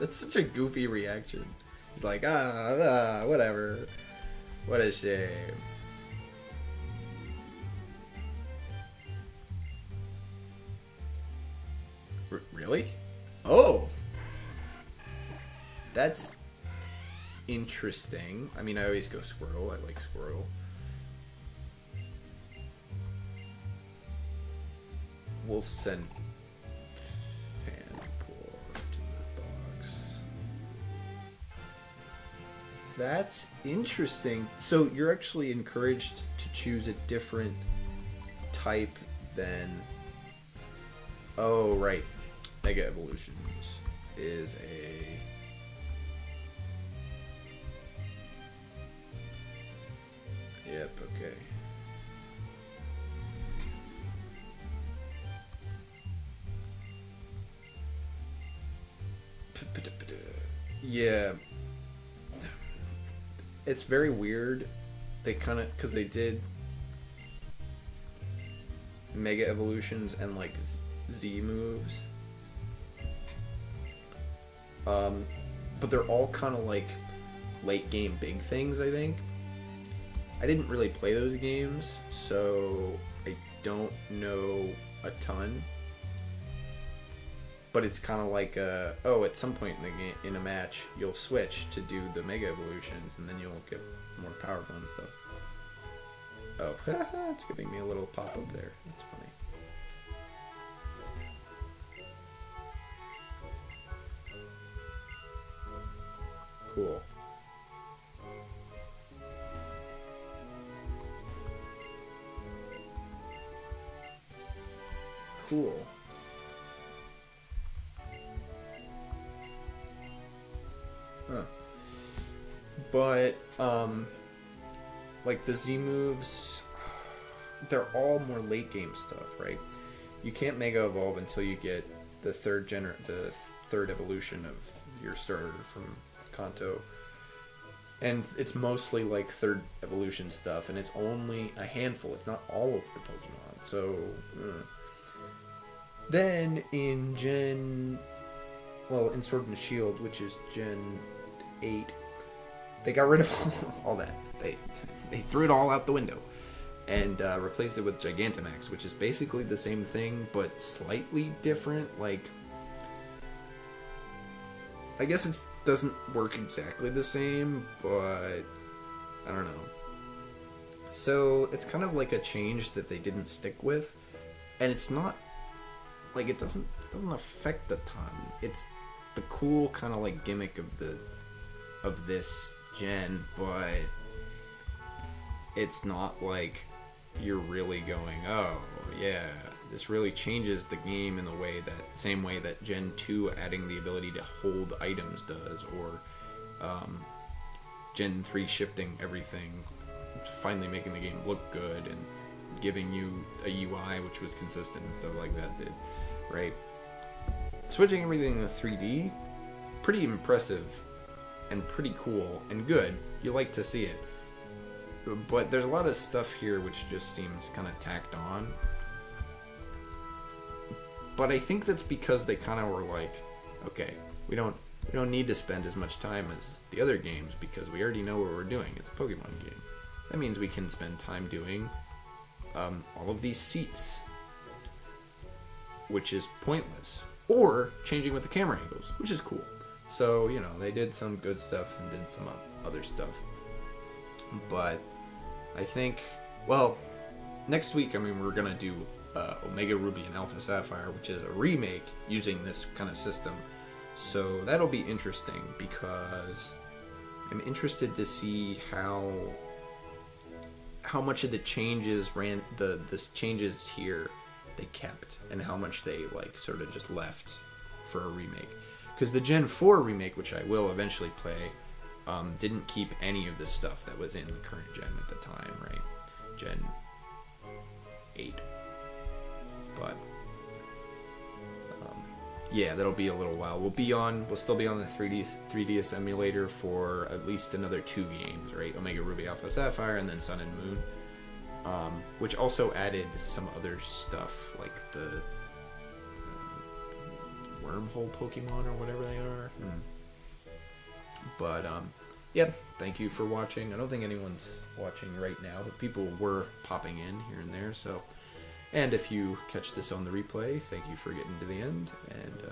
That's such a goofy reaction. He's like, whatever. What a shame. Really? Oh! That's interesting. I mean, I always go Squirtle. I like Squirtle. We'll send Fanport to the box. That's interesting. So you're actually encouraged to choose a different type than... Oh, right. Mega Evolutions is a... Yep, okay. Yeah. It's very weird. They kind of... Because they did Mega Evolutions and, like, Z moves. But they're all kind of, like, late game big things, I think. I didn't really play those games, so I don't know a ton. But it's kind of like, at some point in the game, in a match, you'll switch to do the Mega Evolutions, and then you'll get more powerful and stuff. Oh, it's giving me a little pop-up there. That's funny. Cool. Cool. Huh. But, like the Z moves, they're all more late game stuff, right? You can't Mega Evolve until you get the third evolution of your starter from Kanto. And it's mostly like third evolution stuff, and it's only a handful. It's not all of the Pokemon. So, Then in in Sword and Shield, which is Gen 8, they got rid of all that. They threw it all out the window and replaced it with Gigantamax, which is basically the same thing but slightly different. Like, I guess it doesn't work exactly the same, but I don't know. So it's kind of like a change that they didn't stick with, and it's not like it doesn't affect a ton. It's the cool kind of like gimmick of this gen, but it's not like you're really going, oh yeah, this really changes the game in the way that same way that Gen 2 adding the ability to hold items does, or Gen 3 shifting everything, finally making the game look good and giving you a UI which was consistent and stuff like that did, right? Switching everything to 3D, pretty impressive and pretty cool and good. You like to see it. But there's a lot of stuff here which just seems kind of tacked on. But I think that's because they kind of were like, okay, we don't need to spend as much time as the other games because we already know what we're doing. It's a Pokemon game. That means we can spend time doing all of these seats, which is pointless. Or changing with the camera angles, which is cool. So, you know, they did some good stuff and did some other stuff. But I think, well, next week, I mean, we're going to do Omega Ruby and Alpha Sapphire, which is a remake using this kind of system. So that'll be interesting because I'm interested to see how much of the changes the changes here they kept and how much they like sort of just left for a remake. Because the Gen 4 remake, which I will eventually play, didn't keep any of the stuff that was in the current gen at the time, right? Gen 8. But yeah, that'll be a little while. We'll still be on the 3DS emulator for at least another 2 games, right? Omega Ruby Alpha Sapphire and then Sun and Moon. Which also added some other stuff like the wormhole Pokemon or whatever they are. But yeah, thank you for watching. I don't think anyone's watching right now, but people were popping in here and there. So, and if you catch this on the replay, thank you for getting to the end. And